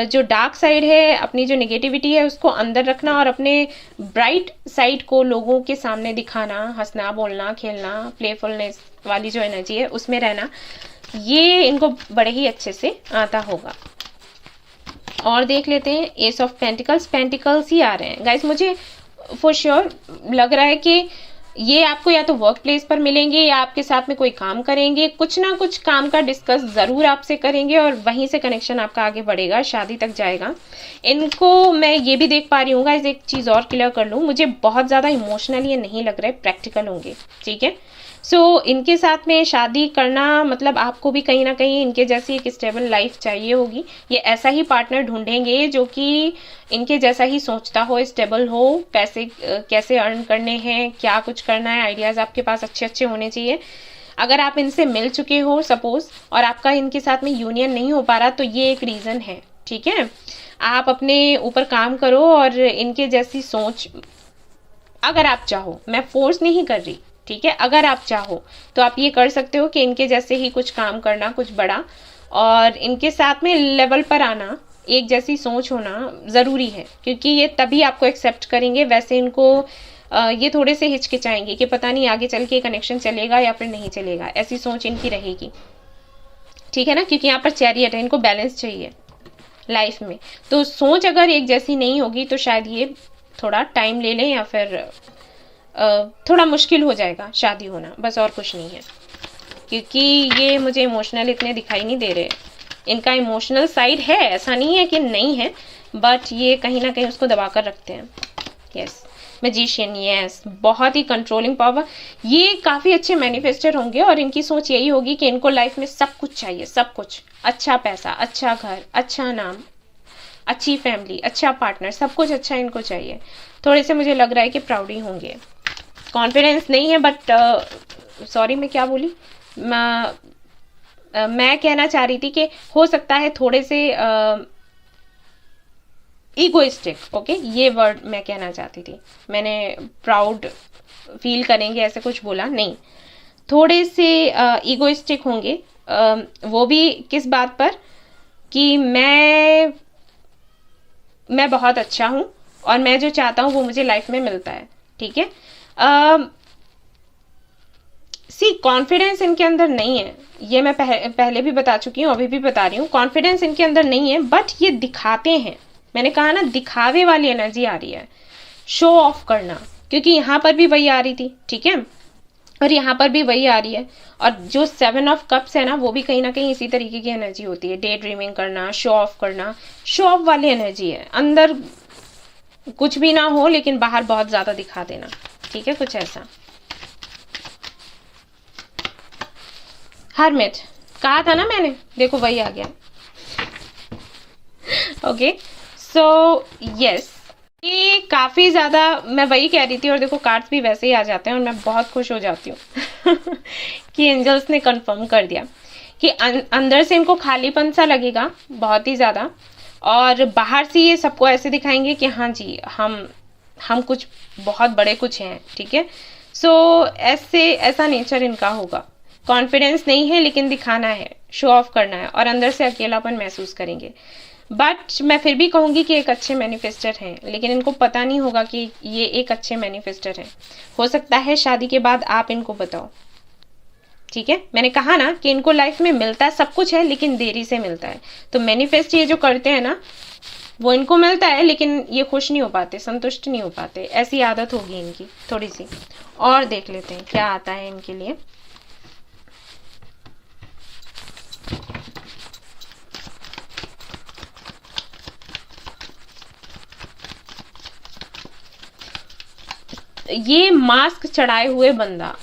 जो डार्क साइड है, अपनी जो नेगेटिविटी है उसको अंदर रखना, और अपने ब्राइट साइड को लोगों के सामने दिखाना, हंसना, बोलना, खेलना, प्लेफुलनेस वाली जो एनर्जी है उसमें रहना, ये इनको बड़े ही अच्छे से आता होगा। और देख लेते हैं एस ऑफ पेंटिकल्स, पेंटिकल्स ही आ रहे हैं गाइस। मुझे फॉर श्योर लग रहा है कि ये आपको या तो वर्क प्लेस पर मिलेंगे या आपके साथ में कोई काम करेंगे, कुछ ना कुछ काम का डिस्कस ज़रूर आपसे करेंगे, और वहीं से कनेक्शन आपका आगे बढ़ेगा, शादी तक जाएगा। इनको मैं ये भी देख पा रही हूँ गाइस, एक चीज़ और क्लियर कर लूँ, मुझे बहुत ज़्यादा इमोशनल ये नहीं लग रहा है, प्रैक्टिकल होंगे, ठीक है। सो इनके साथ में शादी करना मतलब आपको भी कहीं ना कहीं इनके जैसी एक स्टेबल लाइफ चाहिए होगी। ये ऐसा ही पार्टनर ढूंढेंगे जो कि इनके जैसा ही सोचता हो, स्टेबल हो, पैसे कैसे अर्न करने हैं, क्या कुछ करना है, आइडियाज़ आपके पास अच्छे अच्छे होने चाहिए। अगर आप इनसे मिल चुके हो सपोज और आपका इनके साथ में यूनियन नहीं हो पा रहा, तो ये एक रीज़न है, ठीक है। आप अपने ऊपर काम करो और इनके जैसी सोच अगर आप चाहो, मैं फोर्स नहीं कर रही, ठीक है, अगर आप चाहो तो आप ये कर सकते हो कि इनके जैसे ही कुछ काम करना, कुछ बड़ा, और इनके साथ में लेवल पर आना, एक जैसी सोच होना ज़रूरी है, क्योंकि ये तभी आपको एक्सेप्ट करेंगे। वैसे इनको ये थोड़े से हिचकिचाएंगे कि पता नहीं आगे चल के कनेक्शन चलेगा या फिर नहीं चलेगा, ऐसी सोच इनकी रहेगी, ठीक है ना, क्योंकि यहाँ पर चैरियट है, इनको बैलेंस चाहिए लाइफ में। तो सोच अगर एक जैसी नहीं होगी तो शायद ये थोड़ा टाइम ले लें या फिर थोड़ा मुश्किल हो जाएगा शादी होना, बस और कुछ नहीं है। क्योंकि ये मुझे इमोशनल इतने दिखाई नहीं दे रहे, इनका इमोशनल साइड है, ऐसा नहीं है कि नहीं है, बट ये कहीं ना कहीं उसको दबा कर रखते हैं। यस, मैजिशियन, यस, बहुत ही कंट्रोलिंग पावर। ये काफ़ी अच्छे मैनिफेस्टर होंगे और इनकी सोच यही होगी कि इनको लाइफ में सब कुछ चाहिए, सब कुछ, अच्छा पैसा, अच्छा घर, अच्छा नाम, अच्छी फैमिली, अच्छा पार्टनर, सब कुछ अच्छा इनको चाहिए। थोड़े से मुझे लग रहा है कि प्राउड ही होंगे, कॉन्फिडेंस नहीं है, बट सॉरी मैं क्या बोली, मैं कहना चाह रही थी कि हो सकता है थोड़े से ईगोइस्टिक, ओके, ये वर्ड मैं कहना चाहती थी, मैंने प्राउड फील करेंगे ऐसे कुछ बोला नहीं, थोड़े से ईगोइस्टिक होंगे। वो भी किस बात पर कि मैं बहुत अच्छा हूँ और मैं जो चाहता हूँ वो मुझे लाइफ में मिलता है, ठीक है। सी कॉन्फिडेंस इनके अंदर नहीं है, ये मैं पहले भी बता चुकी हूँ, अभी भी बता रही हूँ, कॉन्फिडेंस इनके अंदर नहीं है, बट ये दिखाते हैं। मैंने कहा ना, दिखावे वाली एनर्जी आ रही है, शो ऑफ करना, क्योंकि यहाँ पर भी वही आ रही थी, ठीक है, और यहाँ पर भी वही आ रही है। और जो 7 ऑफ कप्स है ना, वो भी कहीं ना कहीं इसी तरीके की एनर्जी होती है, डे ड्रीमिंग करना, शो ऑफ करना, शो ऑफ वाली एनर्जी है। अंदर कुछ भी ना हो लेकिन बाहर बहुत ज्यादा दिखा देना, ठीक है, कुछ ऐसा। हरमिट कहा था ना मैंने, देखो वही आ गया। ओके, सो यस, ये काफी ज्यादा, मैं वही कह रही थी, और देखो कार्ड्स भी वैसे ही आ जाते हैं और मैं बहुत खुश हो जाती हूँ कि एंजल्स ने कंफर्म कर दिया कि अंदर से इनको खालीपन सा लगेगा बहुत ही ज्यादा, और बाहर से ये सबको ऐसे दिखाएंगे कि हाँ जी, हम कुछ बहुत बड़े कुछ हैं, ठीक है। सो ऐसा नेचर इनका होगा। कॉन्फिडेंस नहीं है लेकिन दिखाना है, शो ऑफ करना है, और अंदर से अकेलापन महसूस करेंगे। बट मैं फिर भी कहूंगी कि एक अच्छे मैनिफेस्टर हैं, लेकिन इनको पता नहीं होगा कि ये एक अच्छे मैनिफेस्टर हैं। हो सकता है शादी के बाद आप इनको बताओ, ठीक है। मैंने कहा ना कि इनको लाइफ में मिलता सब कुछ है लेकिन देरी से मिलता है। तो मैनिफेस्ट ये जो करते हैं ना, वो इनको मिलता है लेकिन ये खुश नहीं हो पाते, संतुष्ट नहीं हो पाते, ऐसी आदत होगी इनकी थोड़ी सी। और देख लेते हैं क्या आता है इनके लिए। ये मास्क चढ़ाए हुए बंदा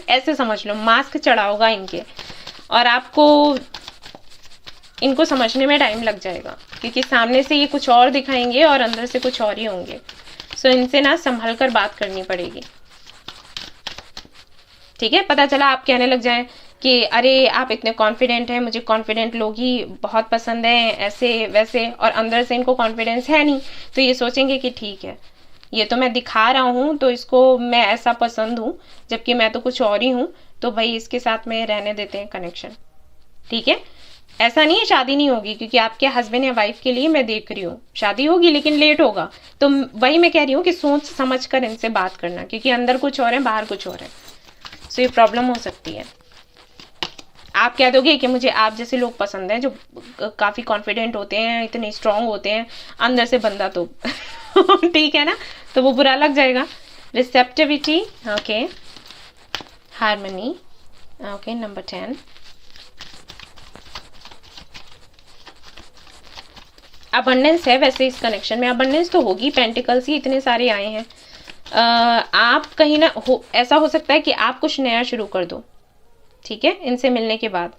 ऐसे समझ लो, मास्क चढ़ा होगा इनके, और आपको इनको समझने में टाइम लग जाएगा, क्योंकि सामने से ये कुछ और दिखाएंगे और अंदर से कुछ और ही होंगे। सो इनसे ना संभल कर बात करनी पड़ेगी, ठीक है। पता चला आप कहने लग जाएं कि अरे आप इतने कॉन्फिडेंट हैं, मुझे कॉन्फिडेंट लोग ही बहुत पसंद हैं, ऐसे वैसे, और अंदर से इनको कॉन्फिडेंस है नहीं, तो ये सोचेंगे कि ठीक है, ये तो मैं दिखा रहा हूँ तो इसको मैं ऐसा पसंद हूँ, जबकि मैं तो कुछ और ही हूँ, तो भाई इसके साथ में रहने देते हैं कनेक्शन, ठीक है। ऐसा नहीं है शादी नहीं होगी, क्योंकि आपके हस्बैंड या वाइफ के लिए मैं देख रही हूँ, शादी होगी लेकिन लेट होगा। तो वही मैं कह रही हूँ कि सोच समझ कर इनसे बात करना, क्योंकि अंदर कुछ और है, बाहर कुछ और है। सो ये प्रॉब्लम हो सकती है। आप कह दोगे कि मुझे आप जैसे लोग पसंद हैं, जो काफी कॉन्फिडेंट होते हैं, इतने स्ट्रांग होते हैं, अंदर से बंदा तो ठीक है ना, तो वो बुरा लग जाएगा। Receptivity, okay, harmony, okay, number 10। Abundance है वैसे इस कनेक्शन में, अबंडेंस तो होगी, पेंटिकल्स ही इतने सारे आए हैं। आप कहीं ना हो, ऐसा हो सकता है कि आप कुछ नया शुरू कर दो, ठीक है, इनसे मिलने के बाद।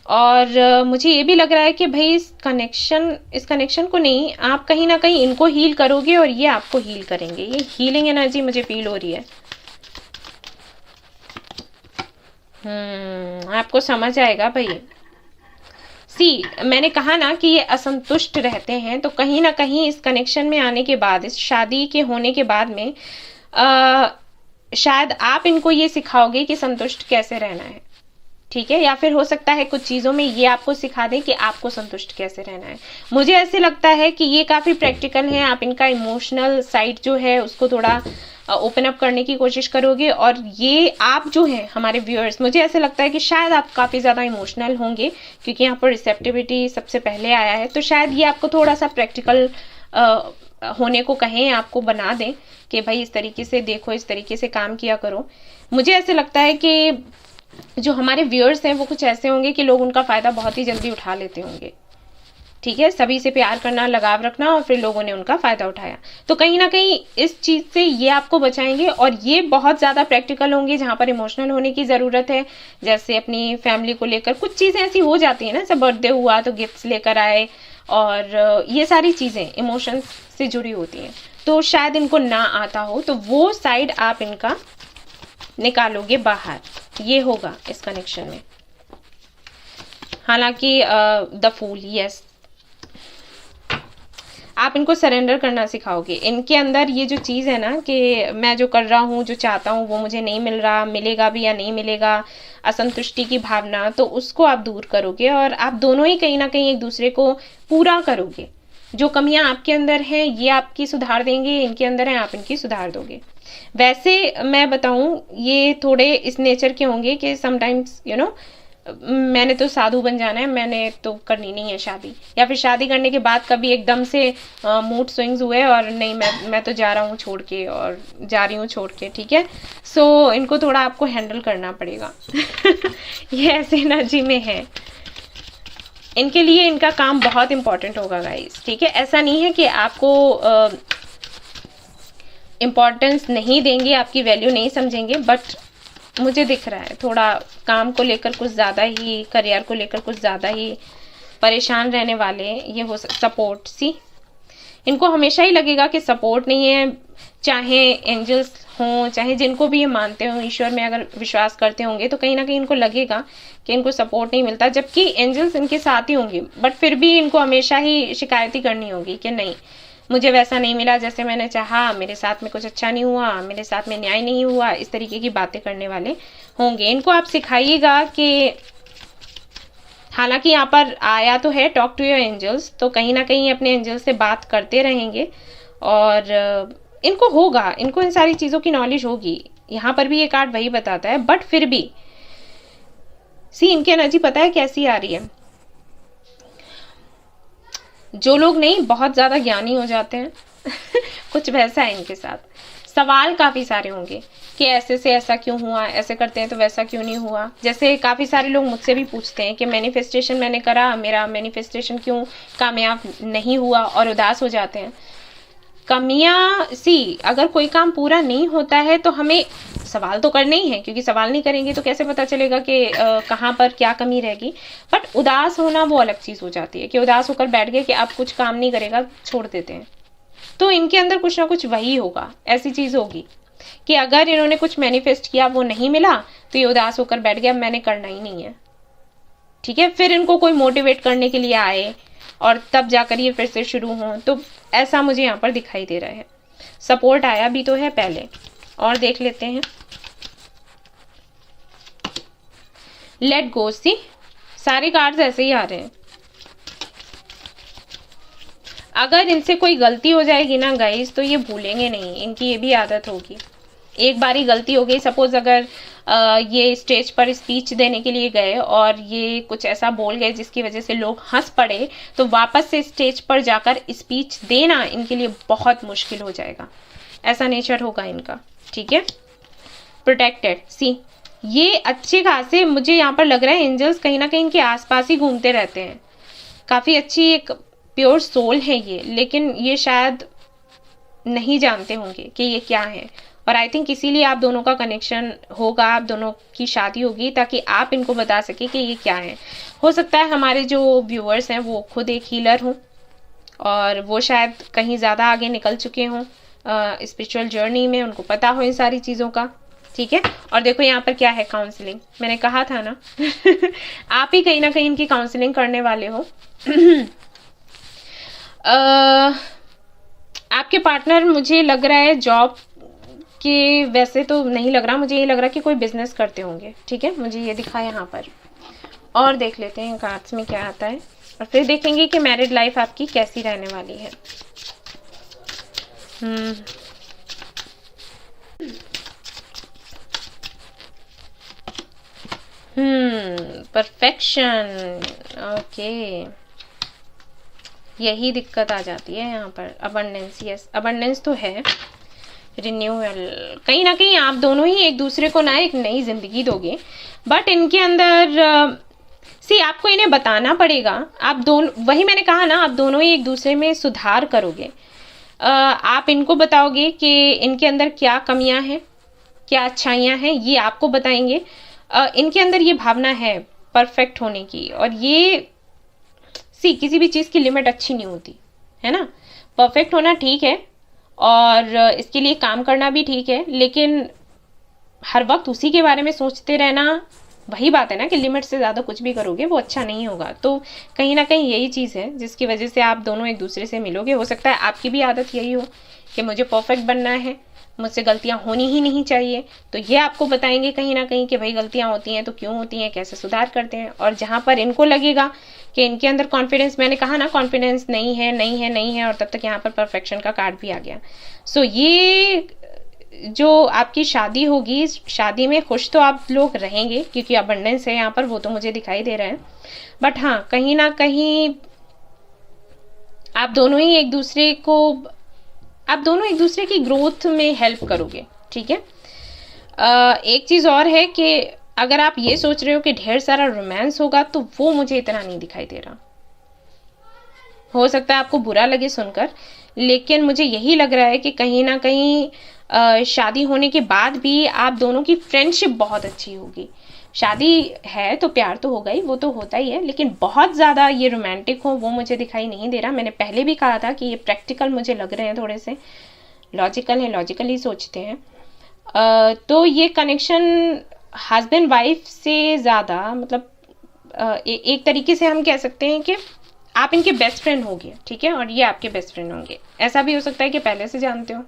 और मुझे ये भी लग रहा है कि भाई इस कनेक्शन को नहीं, आप कहीं ना कहीं इनको हील करोगे और ये आपको हील करेंगे। ये हीलिंग एनर्जी मुझे फील हो रही है। आपको समझ आएगा भाई। सी, मैंने कहा ना कि ये असंतुष्ट रहते हैं, तो कहीं ना कहीं इस कनेक्शन में आने के बाद, इस शादी के होने के बाद में शायद आप इनको ये सिखाओगे कि संतुष्ट कैसे रहना है, ठीक है, या फिर हो सकता है कुछ चीज़ों में ये आपको सिखा दें कि आपको संतुष्ट कैसे रहना है। मुझे ऐसे लगता है कि ये काफ़ी प्रैक्टिकल है। आप इनका इमोशनल साइड जो है उसको थोड़ा ओपन अप करने की कोशिश करोगे, और ये आप जो है हमारे व्यूअर्स, मुझे ऐसे लगता है कि शायद आप काफ़ी ज़्यादा इमोशनल होंगे, क्योंकि यहाँ पर रिसेप्टिविटी सबसे पहले आया है, तो शायद ये आपको थोड़ा सा प्रैक्टिकल होने को कहें, आपको बना दें कि भाई इस तरीके से देखो, इस तरीके से काम किया करो। मुझे ऐसे लगता है कि जो हमारे व्यूअर्स हैं वो कुछ ऐसे होंगे कि लोग उनका फ़ायदा बहुत ही जल्दी उठा लेते होंगे, ठीक है, सभी से प्यार करना, लगाव रखना, और फिर लोगों ने उनका फ़ायदा उठाया। तो कहीं ना कहीं इस चीज़ से ये आपको बचाएंगे, और ये बहुत ज़्यादा प्रैक्टिकल होंगे जहाँ पर इमोशनल होने की ज़रूरत है। जैसे अपनी फैमिली को लेकर कुछ चीज़ें ऐसी हो जाती हैं ना, जब बर्थडे हुआ तो गिफ्ट्स लेकर आए, और ये सारी चीज़ें इमोशंस से जुड़ी होती हैं, तो शायद इनको ना आता हो, तो वो साइड आप इनका निकालोगे बाहर, ये होगा इस कनेक्शन में। हालांकि द फूल, यस, आप इनको सरेंडर करना सिखाओगे। इनके अंदर ये जो चीज़ है ना कि मैं जो कर रहा हूँ, जो चाहता हूँ वो मुझे नहीं मिल रहा, मिलेगा भी या नहीं मिलेगा, असंतुष्टि की भावना, तो उसको आप दूर करोगे, और आप दोनों ही कहीं ना कहीं एक दूसरे को पूरा करोगे, जो कमियां आपके अंदर हैं ये आपकी सुधार देंगे, इनके अंदर हैं आप इनकी सुधार दोगे। वैसे मैं बताऊं ये थोड़े इस नेचर के होंगे कि समटाइम्स मैंने तो साधु बन जाना है, मैंने तो करनी नहीं है शादी, या फिर शादी करने के बाद कभी एकदम से मूड स्विंग्स हुए और नहीं मैं तो जा रहा हूँ छोड़ के और जा रही हूँ छोड़ के, ठीक है। सो इनको थोड़ा आपको हैंडल करना पड़ेगा ये ऐसे एनर्जी में है, इनके लिए इनका काम बहुत इंपॉर्टेंट होगा गाइस, ठीक है। ऐसा नहीं है कि आपको इम्पोर्टेंस नहीं देंगे, आपकी वैल्यू नहीं समझेंगे, बट मुझे दिख रहा है थोड़ा काम को लेकर कुछ ज़्यादा ही, करियर को लेकर कुछ ज़्यादा ही परेशान रहने वाले ये हो सपोर्ट सी, इनको हमेशा ही लगेगा कि सपोर्ट नहीं है, चाहे एंजल्स हों, चाहे जिनको भी ये मानते हो, ईश्वर में अगर विश्वास करते होंगे तो कहीं ना कहीं इनको लगेगा कि इनको सपोर्ट नहीं मिलता, जबकि एंजल्स इनके साथ ही होंगे, बट फिर भी इनको हमेशा ही शिकायत ही करनी होगी कि नहीं मुझे वैसा नहीं मिला जैसे मैंने चाहा, मेरे साथ में कुछ अच्छा नहीं हुआ, मेरे साथ में न्याय नहीं हुआ, इस तरीके की बातें करने वाले होंगे। इनको आप सिखाइएगा कि हालांकि यहाँ पर आया तो है टॉक टू योर एंजल्स, तो कहीं ना कहीं अपने एंजल्स से बात करते रहेंगे और इनको होगा, इनको इन सारी चीज़ों की नॉलेज होगी। यहाँ पर भी ये कार्ड वही बताता है, बट फिर भी इनकी एनर्जी पता है कैसी आ रही है, जो लोग नहीं बहुत ज़्यादा ज्ञानी हो जाते हैं कुछ वैसा है इनके साथ, सवाल काफ़ी सारे होंगे कि ऐसे से ऐसा क्यों हुआ, ऐसे करते हैं तो वैसा क्यों नहीं हुआ। जैसे काफ़ी सारे लोग मुझसे भी पूछते हैं कि मैनिफेस्टेशन मैंने करा, मेरा मैनिफेस्टेशन क्यों कामयाब नहीं हुआ, और उदास हो जाते हैं। कमियां अगर कोई काम पूरा नहीं होता है तो हमें सवाल तो करने ही है, क्योंकि सवाल नहीं करेंगे तो कैसे पता चलेगा कि कहाँ पर क्या कमी रहेगी। बट उदास होना वो अलग चीज़ हो जाती है कि उदास होकर बैठ गए कि अब कुछ काम नहीं करेगा, छोड़ देते हैं। तो इनके अंदर कुछ ना कुछ वही होगा, ऐसी चीज़ होगी कि अगर इन्होंने कुछ मैनिफेस्ट किया वो नहीं मिला तो ये उदास होकर बैठ गया, मैंने करना ही नहीं है, ठीक है। फिर इनको कोई मोटिवेट करने के लिए आए और तब जाकर ये फिर से शुरू हों, तो ऐसा मुझे यहाँ पर दिखाई दे रहा है। सपोर्ट आया भी तो है पहले, और देख लेते हैं। लेट गो, सारे कार्ड्स ऐसे ही आ रहे हैं। अगर इनसे कोई गलती हो जाएगी ना गाइस तो ये भूलेंगे नहीं, इनकी ये भी आदत होगी। एक बारी गलती हो गई, सपोज अगर ये स्टेज पर स्पीच देने के लिए गए और ये कुछ ऐसा बोल गए जिसकी वजह से लोग हंस पड़े, तो वापस से स्टेज पर जाकर स्पीच देना इनके लिए बहुत मुश्किल हो जाएगा, ऐसा नेचर होगा इनका, ठीक है। प्रोटेक्टेड, ये अच्छे खासे मुझे यहाँ पर लग रहा है एंजल्स कहीं ना कहीं इनके आसपास ही घूमते रहते हैं। काफ़ी अच्छी एक प्योर सोल है ये, लेकिन ये शायद नहीं जानते होंगे कि ये क्या है, और आई थिंक इसीलिए आप दोनों का कनेक्शन होगा, आप दोनों की शादी होगी ताकि आप इनको बता सके कि ये क्या है। हो सकता है हमारे जो व्यूअर्स हैं वो खुद एक हीलर हों और वो शायद कहीं ज़्यादा आगे निकल चुके हों स्पिरिचुअल जर्नी में, उनको पता हो इन सारी चीज़ों का, ठीक है। और देखो यहाँ पर क्या है, काउंसलिंग, मैंने कहा था ना आप ही कहीं ना कहीं इनकी काउंसलिंग करने वाले हो आपके पार्टनर मुझे लग रहा है जॉब कि वैसे तो नहीं लग रहा, मुझे ये लग रहा है कि कोई बिजनेस करते होंगे, ठीक है, मुझे ये दिखा यहाँ पर। और देख लेते हैं कार्ड्स में क्या आता है, और फिर देखेंगे कि मैरिड लाइफ आपकी कैसी रहने वाली है। परफेक्शन, ओके, यही दिक्कत आ जाती है यहाँ पर। अबंडेंस, यस अबंडेंस तो है। रिन्यूअल, कहीं ना कहीं आप दोनों ही एक दूसरे को ना एक नई जिंदगी दोगे, बट इनके अंदर आपको इन्हें बताना पड़ेगा। आप दोनों, वही मैंने कहा ना, आप दोनों ही एक दूसरे में सुधार करोगे। आप इनको बताओगे कि इनके अंदर क्या कमियां हैं, क्या अच्छाइयां हैं, ये आपको बताएंगे। इनके अंदर ये भावना है परफेक्ट होने की, और ये किसी भी चीज़ की लिमिट अच्छी नहीं होती है ना। परफेक्ट होना ठीक है और इसके लिए काम करना भी ठीक है, लेकिन हर वक्त उसी के बारे में सोचते रहना, वही बात है ना कि लिमिट से ज़्यादा कुछ भी करोगे वो अच्छा नहीं होगा। तो कहीं ना कहीं यही चीज़ है जिसकी वजह से आप दोनों एक दूसरे से मिलोगे। हो सकता है आपकी भी आदत यही हो कि मुझे परफेक्ट बनना है, मुझसे गलतियां होनी ही नहीं चाहिए, तो ये आपको बताएंगे कहीं ना कहीं कि भाई गलतियां होती हैं तो क्यों होती हैं, कैसे सुधार करते हैं। और जहाँ पर इनको लगेगा कि इनके अंदर कॉन्फिडेंस, मैंने कहा ना कॉन्फिडेंस नहीं है नहीं है नहीं है, और तब तक यहाँ पर परफेक्शन का कार्ड भी आ गया। सो ये जो आपकी शादी होगी, शादी में खुश तो आप लोग रहेंगे क्योंकि अबंडेंस है यहाँ पर, वो तो मुझे दिखाई दे रहा है। बट हाँ, कहीं ना कहीं आप दोनों एक दूसरे की ग्रोथ में हेल्प करोगे, ठीक है। एक चीज़ और है कि अगर आप ये सोच रहे हो कि ढेर सारा रोमांस होगा, तो वो मुझे इतना नहीं दिखाई दे रहा। हो सकता है आपको बुरा लगे सुनकर, लेकिन मुझे यही लग रहा है कि कहीं ना कहीं शादी होने के बाद भी आप दोनों की फ्रेंडशिप बहुत अच्छी होगी। शादी है तो प्यार तो होगा ही, वो तो होता ही है, लेकिन बहुत ज़्यादा ये रोमांटिक हो वो मुझे दिखाई नहीं दे रहा। मैंने पहले भी कहा था कि ये प्रैक्टिकल मुझे लग रहे हैं, थोड़े से लॉजिकल हैं, लॉजिकली सोचते हैं। तो ये कनेक्शन हस्बैंड वाइफ से ज़्यादा, मतलब एक तरीके से हम कह सकते हैं कि आप इनके बेस्ट फ्रेंड होंगे, ठीक है, और ये आपके बेस्ट फ्रेंड होंगे। ऐसा भी हो सकता है कि पहले से जानते हो,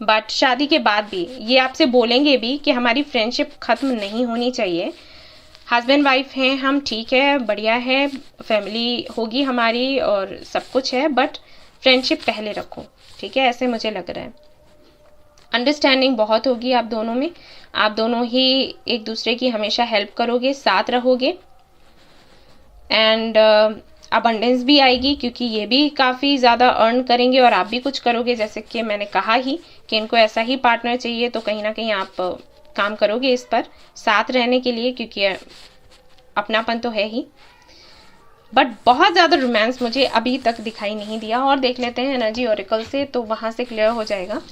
बट शादी के बाद भी ये आपसे बोलेंगे भी कि हमारी फ्रेंडशिप ख़त्म नहीं होनी चाहिए। हस्बैंड वाइफ हैं हम, ठीक है, बढ़िया है, फैमिली होगी हमारी और सब कुछ है, बट फ्रेंडशिप पहले रखो, ठीक है, ऐसे मुझे लग रहा है। अंडरस्टैंडिंग बहुत होगी आप दोनों में, आप दोनों ही एक दूसरे की हमेशा हेल्प करोगे, साथ रहोगे, एंड अबंडेंस भी आएगी क्योंकि ये भी काफ़ी ज़्यादा अर्न करेंगे और आप भी कुछ करोगे। जैसे कि मैंने कहा ही कि इनको ऐसा ही पार्टनर चाहिए, तो कहीं ना कहीं आप काम करोगे इस पर साथ रहने के लिए, क्योंकि अपनापन तो है ही। बट बहुत ज़्यादा रोमांस मुझे अभी तक दिखाई नहीं दिया। और देख लेते हैं एनर्जी ओरेकल से, तो वहाँ से क्लियर हो जाएगा।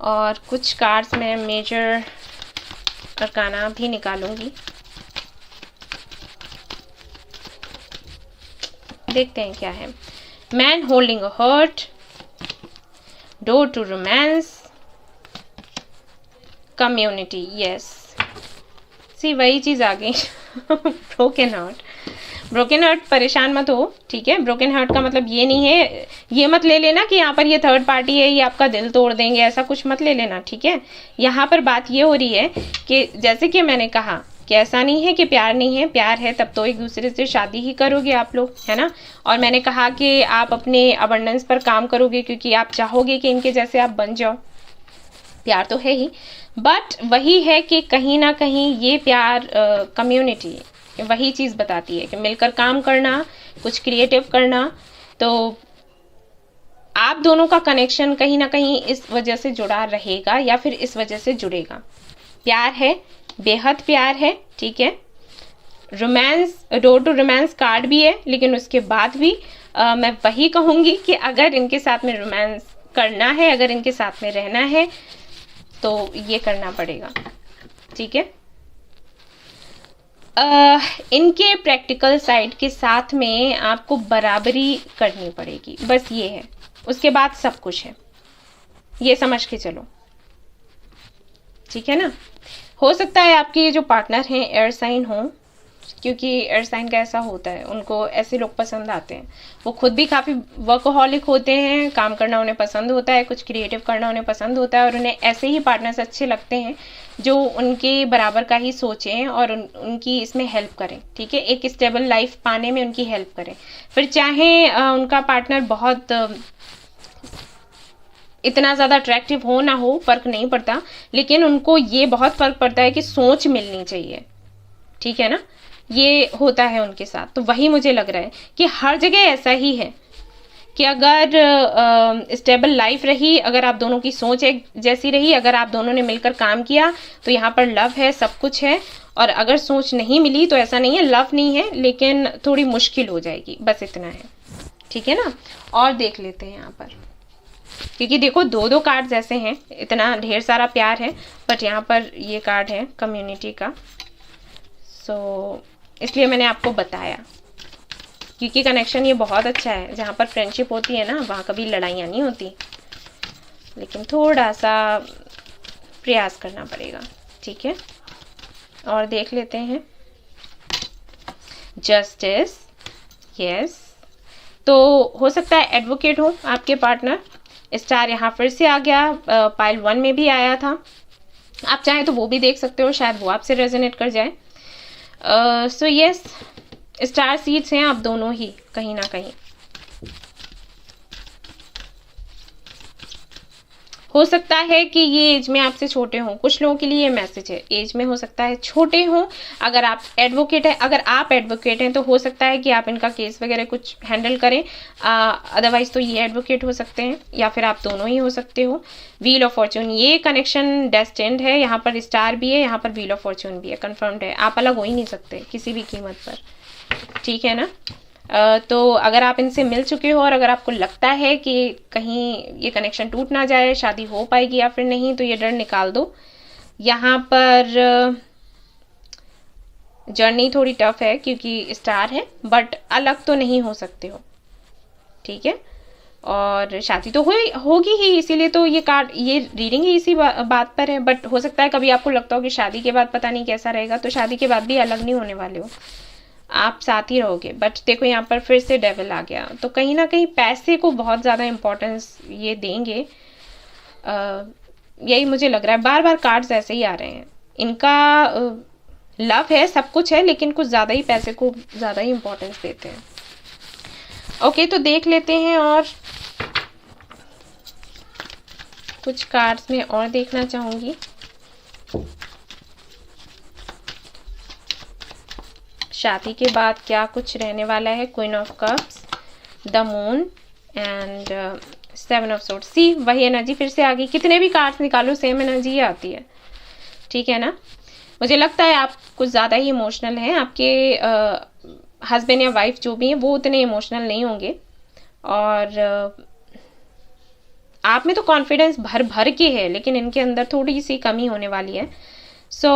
और कुछ कार्ड्स में मेजर अरकाना भी निकालूंगी, देखते हैं क्या है। Man holding a heart, door to romance, community, yes, see वही चीज़ आ गई। ब्रोकन हार्ट, ब्रोकन हार्ट, परेशान मत हो, ठीक है। ब्रोकन हार्ट का मतलब ये नहीं है, ये मत ले लेना कि यहाँ पर ये थर्ड पार्टी है, ये आपका दिल तोड़ देंगे, ऐसा कुछ मत ले लेना, ठीक है। यहाँ पर बात ये हो रही है कि जैसे कि मैंने कहा कि ऐसा नहीं है कि प्यार नहीं है, प्यार है, तब तो एक दूसरे से शादी ही करोगे आप लोग, है ना। और मैंने कहा कि आप अपने अबंडेंस पर काम करोगे क्योंकि आप चाहोगे कि इनके जैसे आप बन जाओ, प्यार तो है ही, बट वही है कि कहीं ना कहीं ये प्यार कम्युनिटी वही चीज़ बताती है कि मिलकर काम करना, कुछ क्रिएटिव करना। तो आप दोनों का कनेक्शन कहीं ना कहीं इस वजह से जुड़ा रहेगा या फिर इस वजह से जुड़ेगा। प्यार है, बेहद प्यार है, ठीक है। Romance, door to romance card भी है, लेकिन उसके बाद भी मैं वही कहूँगी कि अगर इनके साथ में रोमांस करना है, अगर इनके साथ में रहना है, तो ये करना पड़ेगा, ठीक है। इनके प्रैक्टिकल साइड के साथ में आपको बराबरी करनी पड़ेगी, बस ये है, उसके बाद सब कुछ है, ये समझ के चलो, ठीक है ना। हो सकता है आपके ये जो पार्टनर हैं एयर साइन हो, क्योंकि एयर साइन का ऐसा होता है, उनको ऐसे लोग पसंद आते हैं। वो खुद भी काफ़ी वर्कहॉलिक होते हैं, काम करना उन्हें पसंद होता है, कुछ क्रिएटिव करना उन्हें पसंद होता है, और उन्हें ऐसे ही पार्टनर्स अच्छे लगते हैं जो उनके बराबर का ही सोचें और उनकी इसमें हेल्प करें, ठीक है, एक स्टेबल लाइफ पाने में उनकी हेल्प करें। फिर चाहे उनका पार्टनर बहुत इतना ज़्यादा अट्रैक्टिव हो ना हो, फ़र्क नहीं पड़ता, लेकिन उनको ये बहुत फ़र्क पड़ता है कि सोच मिलनी चाहिए, ठीक है ना। ये होता है उनके साथ, तो वही मुझे लग रहा है कि हर जगह ऐसा ही है कि अगर स्टेबल लाइफ रही, अगर आप दोनों की सोच एक जैसी रही, अगर आप दोनों ने मिलकर काम किया, तो यहाँ पर लव है, सब कुछ है। और अगर सोच नहीं मिली तो ऐसा नहीं है लव नहीं है, लेकिन थोड़ी मुश्किल हो जाएगी, बस इतना है, ठीक है ना। और देख लेते हैं यहाँ पर, क्योंकि देखो दो दो कार्ड्स ऐसे हैं, इतना ढेर सारा प्यार है, बट यहाँ पर ये कार्ड है कम्युनिटी का। सो इसलिए मैंने आपको बताया, क्योंकि कनेक्शन ये बहुत अच्छा है। जहाँ पर फ्रेंडशिप होती है ना, वहाँ कभी लड़ाइयाँ नहीं होती, लेकिन थोड़ा सा प्रयास करना पड़ेगा, ठीक है। और देख लेते हैं जस्टिस, यस, तो हो सकता है एडवोकेट हो आपके पार्टनर। स्टार यहाँ फिर से आ गया, पाइल 1 में भी आया था, आप चाहें तो वो भी देख सकते हो, शायद वो आपसे रेजोनेट कर जाए। सो यस, स्टार सीड्स हैं आप दोनों ही कहीं ना कहीं। हो सकता है कि ये एज में आपसे छोटे हों, कुछ लोगों के लिए ये मैसेज है, एज में हो सकता है छोटे हों। अगर आप एडवोकेट हैं, अगर आप एडवोकेट हैं तो हो सकता है कि आप इनका केस वगैरह कुछ हैंडल करें, अदरवाइज तो ये एडवोकेट हो सकते हैं या फिर आप दोनों ही हो सकते हो। व्हील ऑफ फॉर्च्यून, ये कनेक्शन डेस्टिन्ड है, यहाँ पर स्टार भी है, यहाँ पर व्हील ऑफ फॉर्च्यून भी है, कन्फर्म्ड है, आप अलग हो ही नहीं सकते किसी भी कीमत पर, ठीक है ना। तो अगर आप इनसे मिल चुके हो और अगर आपको लगता है कि कहीं ये कनेक्शन टूट ना जाए, शादी हो पाएगी या फिर नहीं, तो ये डर निकाल दो। यहाँ पर जर्नी थोड़ी टफ है क्योंकि स्टार है, बट अलग तो नहीं हो सकते हो, ठीक है। और शादी तो होगी ही, इसीलिए तो ये कार्ड, ये रीडिंग ही इसी बात पर है। बट हो सकता है कभी आपको लगता हो कि शादी के बाद पता नहीं कैसा रहेगा, तो शादी के बाद भी अलग नहीं होने वाले हो, आप साथ ही रहोगे। बट देखो यहाँ पर फिर से डेविल आ गया, तो कहीं ना कहीं पैसे को बहुत ज़्यादा इम्पोर्टेंस ये देंगे, यही मुझे लग रहा है। बार बार कार्ड्स ऐसे ही आ रहे हैं, इनका लव है, सब कुछ है, लेकिन कुछ ज़्यादा ही पैसे को ज़्यादा ही इम्पोर्टेंस देते हैं। ओके, तो देख लेते हैं और कुछ कार्ड्स में और देखना चाहूँगी। शादी के बाद क्या कुछ रहने वाला है। Queen of cups, the moon and 7 of swords. See वही एनर्जी फिर से आ गई, कितने भी कार्ड्स निकालो सेम एनर्जी आती है, ठीक है ना। मुझे लगता है आप कुछ ज़्यादा ही इमोशनल हैं, आपके हस्बैंड या वाइफ जो भी हैं वो उतने इमोशनल नहीं होंगे, और आप में तो कॉन्फिडेंस भर भर के है, लेकिन इनके अंदर थोड़ी सी कमी होने वाली है। सो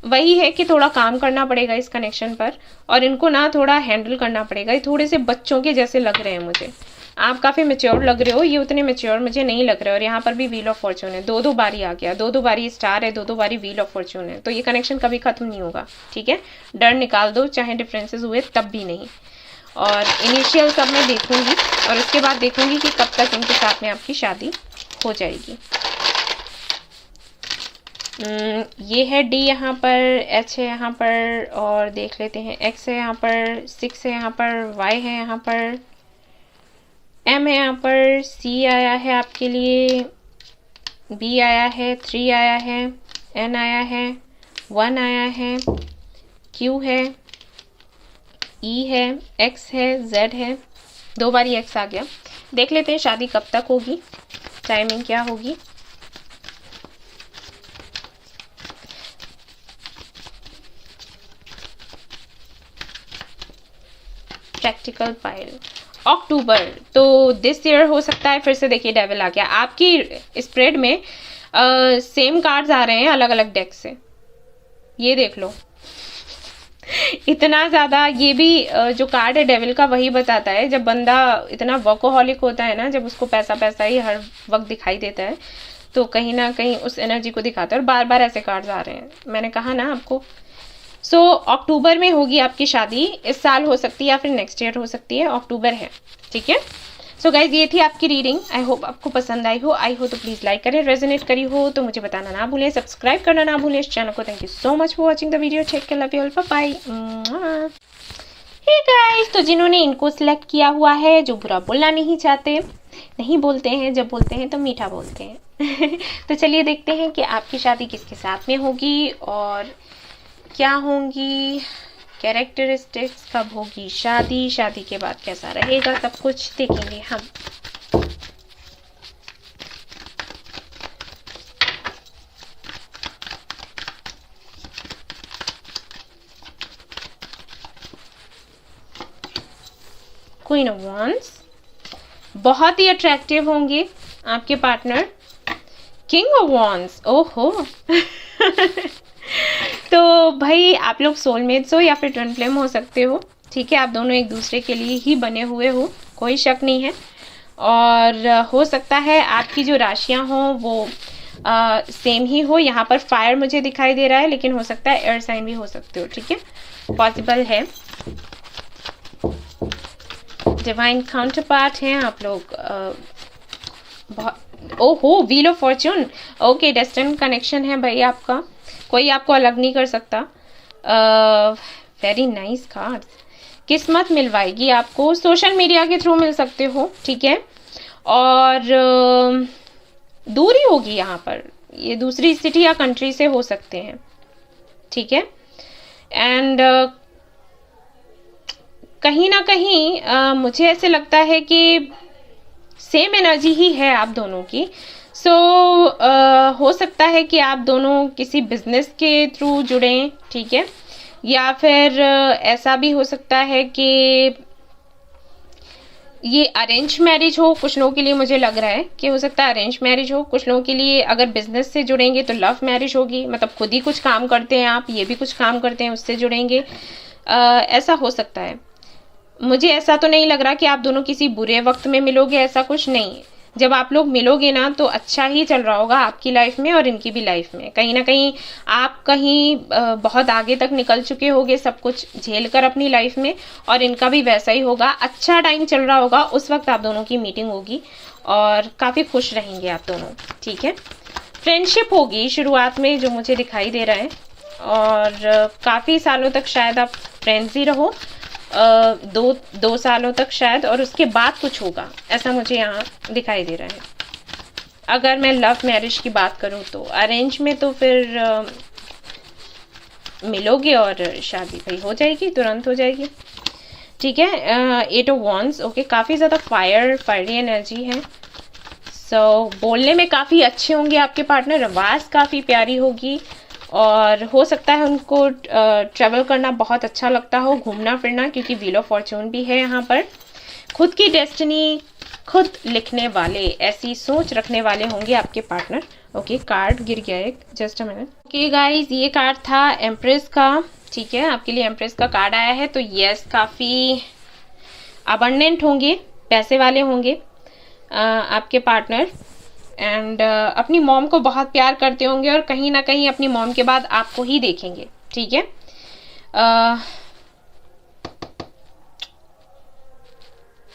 वही है कि थोड़ा काम करना पड़ेगा इस कनेक्शन पर, और इनको ना थोड़ा हैंडल करना पड़ेगा। ये थोड़े से बच्चों के जैसे लग रहे हैं मुझे, आप काफ़ी मेच्योर लग रहे हो, ये उतने मेच्योर मुझे नहीं लग रहे। और यहाँ पर भी व्हील ऑफ फॉर्च्यून है, दो बारी आ गया, दो बारी स्टार है, दो बारी व्हील ऑफ फॉर्च्यून है, तो ये कनेक्शन कभी खत्म नहीं होगा, ठीक है। डर निकाल दो, चाहे डिफरेंसेस हुए तब भी नहीं। और इनिशियल सब मैं देखूंगी और उसके बाद देखूंगी कि कब तक इनके साथ में आपकी शादी हो जाएगी। ये है डी यहाँ पर, एच है यहाँ पर, और देख लेते हैं एक्स है यहाँ पर, 6 है यहाँ पर, वाई है यहाँ पर, एम है यहाँ पर, सी आया है आपके लिए, बी आया है, 3 आया है, एन आया है, 1 आया है, क्यू है, ई है, एक्स है, जेड है, 2 बारी एक्स आ गया। देख लेते हैं शादी कब तक होगी, टाइमिंग क्या होगी। प्रैक्टिकल पाइल अक्टूबर, तो दिस ईयर हो सकता है। फिर से देखिए डेविल आ गया आपकी स्प्रेड में, सेम कार्ड्स आ रहे हैं अलग अलग डेक से, ये देख लो इतना ज़्यादा। ये भी जो कार्ड है डेविल का वही बताता है, जब बंदा इतना वर्कोहॉलिक होता है ना, जब उसको पैसा पैसा ही हर वक्त दिखाई देता है, तो कहीं ना कहीं उस एनर्जी को दिखाता है। और बार बार ऐसे कार्ड्स आ रहे हैं, मैंने कहा ना आपको। सो अक्टूबर में होगी आपकी शादी, इस साल हो सकती है या फिर नेक्स्ट ईयर हो सकती है, अक्टूबर है, ठीक है। सो गाइज ये थी आपकी रीडिंग, आई होप आपको पसंद आई हो तो प्लीज़ लाइक करें, रेजोनेट करी हो तो मुझे बताना ना भूलें, सब्सक्राइब करना ना भूलें इस चैनल को। Thank you so much for watching the video, take care, love you all, bye bye. Hey guys, तो जिन्होंने इनको सिलेक्ट किया हुआ है, जो बुरा बोलना नहीं चाहते, नहीं बोलते हैं, जब बोलते हैं तो मीठा बोलते हैं तो चलिए देखते हैं कि आपकी शादी किसके साथ में होगी और क्या होंगी कैरेक्टरिस्टिक्स, कब होगी शादी, शादी के बाद कैसा रहेगा, सब कुछ देखेंगे हम। क्वीन ऑफ वांड्स, बहुत ही अट्रैक्टिव होंगे आपके पार्टनर। किंग ऑफ वांड्स, ओहो तो भाई आप लोग सोलमेट्स हो या फिर ट्विन फ्लेम हो सकते हो, ठीक है। आप दोनों एक दूसरे के लिए ही बने हुए हो, कोई शक नहीं है। और हो सकता है आपकी जो राशियां हो वो सेम ही हो। यहाँ पर फायर मुझे दिखाई दे रहा है, लेकिन हो सकता है एयर साइन भी हो सकते हो, ठीक है, पॉसिबल है। डिवाइन काउंटर पार्ट हैं आप लोग। ओहो, wheel of Fortune, okay, destine connection है भाई आपका, कोई आपको अलग नहीं कर सकता। Very nice cards. किस्मत मिलवाएगी आपको, सोशल मीडिया के थ्रू मिल सकते हो, ठीक है। और दूरी होगी यहाँ पर, ये दूसरी सिटी या कंट्री से हो सकते हैं, ठीक है। एंड कहीं ना कहीं मुझे ऐसे लगता है कि सेम एनर्जी ही है आप दोनों की। सो हो सकता है कि आप दोनों किसी बिजनेस के थ्रू जुड़ें, ठीक है। या फिर ऐसा भी हो सकता है कि ये अरेंज मैरिज हो, कुछ लोगों के लिए मुझे लग रहा है कि हो सकता है अरेंज मैरिज हो। कुछ लोगों के लिए अगर बिजनेस से जुड़ेंगे तो लव मैरिज होगी, मतलब खुद ही कुछ काम करते हैं आप, ये भी कुछ काम करते हैं, उससे जुड़ेंगे, ऐसा हो सकता है। मुझे ऐसा तो नहीं लग रहा कि आप दोनों किसी बुरे वक्त में मिलोगे, ऐसा कुछ नहीं। जब आप लोग मिलोगे ना तो अच्छा ही चल रहा होगा आपकी लाइफ में और इनकी भी लाइफ में। कहीं ना कहीं आप कहीं बहुत आगे तक निकल चुके होगे, सब कुछ झेल कर अपनी लाइफ में, और इनका भी वैसा ही होगा। अच्छा टाइम चल रहा होगा, उस वक्त आप दोनों की मीटिंग होगी और काफ़ी खुश रहेंगे आप दोनों, ठीक है। फ्रेंडशिप होगी शुरुआत में जो मुझे दिखाई दे रहा है, और काफ़ी सालों तक शायद आप फ्रेंड्स ही रहो, दो सालों तक शायद, और उसके बाद कुछ होगा, ऐसा मुझे यहाँ दिखाई दे रहा है। अगर मैं लव मैरिज की बात करूँ तो, अरेंज में तो फिर मिलोगे और शादी भाई हो जाएगी, तुरंत हो जाएगी, ठीक है। 8 ऑफ वॉन्ड्स, ओके, काफ़ी ज़्यादा फायरी एनर्जी है। सो बोलने में काफ़ी अच्छे होंगे आपके पार्टनर, आवाज़ काफ़ी प्यारी होगी, और हो सकता है उनको ट्रैवल करना बहुत अच्छा लगता हो, घूमना फिरना, क्योंकि व्हील ऑफ फॉर्चून भी है यहाँ पर। खुद की डेस्टिनी खुद लिखने वाले, ऐसी सोच रखने वाले होंगे आपके पार्टनर। ओके, कार्ड गिर गया एक, just a minute. Okay guys, ये कार्ड था एम्प्रेस का, ठीक है, आपके लिए एम्प्रेस का कार्ड आया है। तो यस, काफ़ी अबंडेंट होंगे, पैसे वाले होंगे आपके पार्टनर, एंड अपनी मॉम को बहुत प्यार करते होंगे, और कहीं ना कहीं अपनी मॉम के बाद आपको ही देखेंगे, ठीक है।